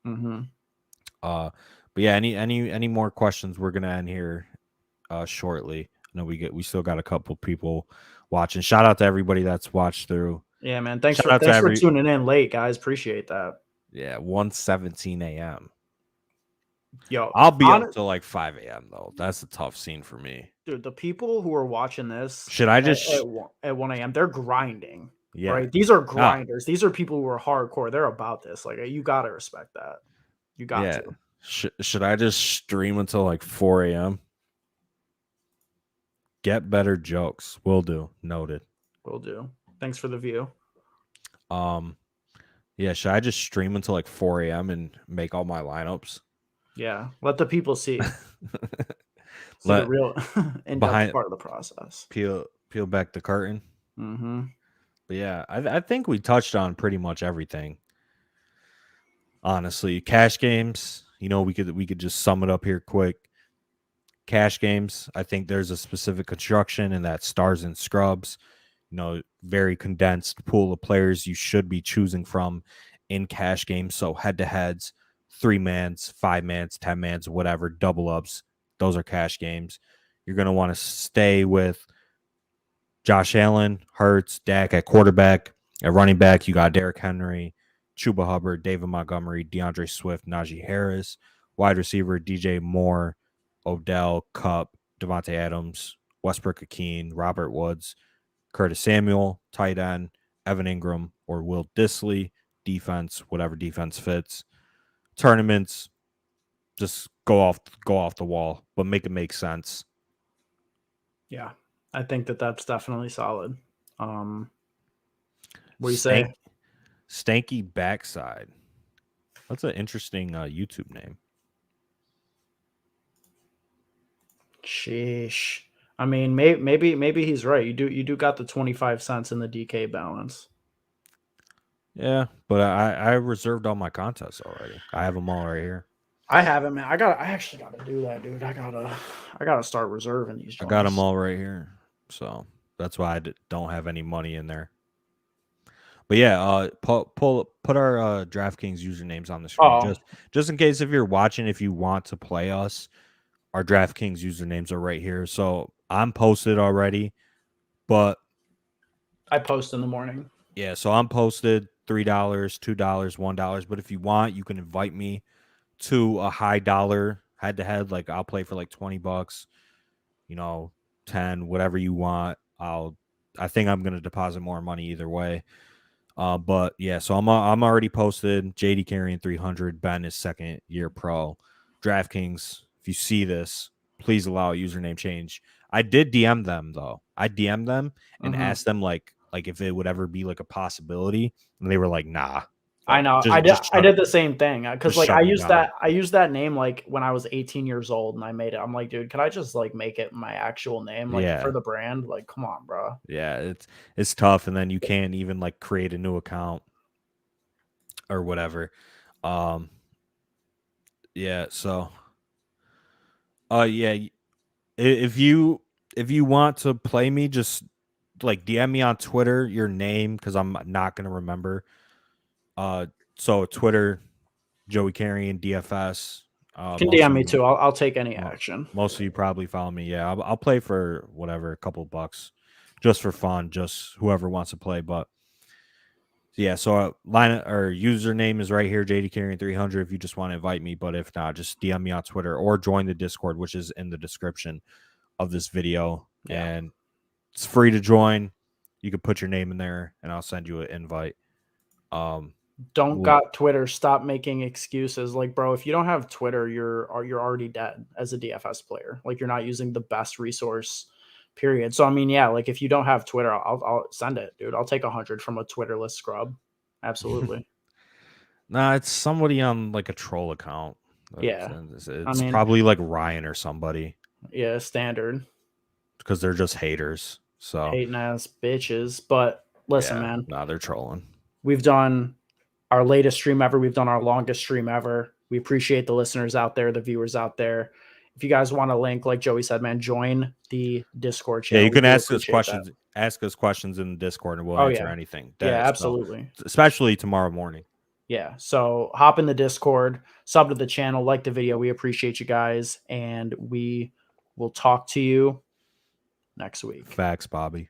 Mm-hmm. But yeah, any more questions? We're gonna end here shortly. I know we still got a couple people watching. Shout out to everybody that's watched through. Yeah, man. Thanks for tuning in late, guys. Appreciate that. Yeah, 1:17 a.m. Yo, I'll be up till like 5 a.m. though. That's a tough scene for me. Dude, the people who are watching this should I just at 1 a.m. they're grinding. Yeah. Right? These are grinders. These are people who are hardcore. They're about this. Like, you gotta respect that. You got to. Should I just stream until like 4 a.m.? Get better jokes. Will do. Noted. Will do. Thanks for the view. Yeah, should I just stream until like 4 a.m. and make all my lineups? Yeah, let the people see. The real in-depth part of the process. Peel back the curtain. Mm-hmm. But yeah, I think we touched on pretty much everything. Honestly, cash games, we could just sum it up here quick. Cash games, I think there's a specific construction in that stars and scrubs. Very condensed pool of players you should be choosing from in cash games. So head-to-heads, 3-mans, 5-mans, 10-mans, whatever, double-ups, those are cash games. You're going to want to stay with Josh Allen, Hurts, Dak at quarterback. At running back, you got Derrick Henry, Chuba Hubbard, David Montgomery, DeAndre Swift, Najee Harris. Wide receiver, DJ Moore, Odell, Kupp, Devontae Adams, Westbrook-Ikhine, Robert Woods, Curtis Samuel, tight end, Evan Ingram, or Will Dissly. Defense, whatever defense fits. Tournaments, just go off the wall, but make it make sense. Yeah, I think that's definitely solid. What do you say? Stanky Backside. That's an interesting YouTube name. Sheesh. I mean, maybe he's right. You do got the 25 cents in the DK balance. Yeah, but I reserved all my contests already. I have them all right here. I haven't, man. I actually gotta do that, dude. I gotta start reserving these joints. I got them all right here, so that's why I don't have any money in there. But yeah, put our DraftKings usernames on the screen just in case if you're watching, if you want to play us. Our DraftKings usernames are right here. So I'm posted already, but I post in the morning. Yeah, so I'm posted $3, $2, $1. But if you want, you can invite me to a high dollar head-to-head. Like, I'll play for like $20, 10, whatever you want. I think I'm gonna deposit more money either way. But yeah, so I'm already posted. JD carrying 300. Ben is second year pro. DraftKings, if you see this, please allow a username change. I did DM them though. I DM'd them and asked them like if it would ever be like a possibility, and they were like, nah. I know. I did the same thing because like I used that name like when I was 18 years old and I made it. I'm like, dude, could I just like make it my actual name for the brand? Like, come on, bro. Yeah, it's tough, and then you can't even like create a new account or whatever. Yeah. So, yeah, if you want to play me, just like DM me on Twitter your name because I'm not gonna remember. So Twitter, Joey Carrion, DFS. You can DM me too. I'll take any action. Most of you probably follow me. Yeah, I'll play for whatever, a couple bucks. just for fun, just whoever wants to play. But yeah, so our username is right here, JDCarrying300 if you just want to invite me. But if not, just DM me on Twitter or join the Discord, which is in the description of this video. Yeah. And it's free to join. You can put your name in there and I'll send you an invite. Don't got Twitter. Stop making excuses. Like, bro, if you don't have Twitter, you're already dead as a DFS player. Like, you're not using the best resource, period. So, I mean, yeah, like if you don't have Twitter, I'll send it, dude. I'll take 100 from a Twitterless scrub. Absolutely. Nah, it's somebody on like a troll account. Yeah. It's probably like Ryan or somebody. Yeah, standard. Because they're just haters. So hating ass bitches. But listen, man. Nah, they're trolling. We've done our latest stream ever. We've done our longest stream ever. We appreciate the listeners out there, the viewers out there. If you guys want a link, like Joey said, man, join the Discord channel. Yeah, you can ask us questions. Ask us questions in the Discord, and we'll answer anything. Absolutely. So, especially tomorrow morning. Yeah. So hop in the Discord, sub to the channel, like the video. We appreciate you guys, and we will talk to you next week. Facts, Bobby.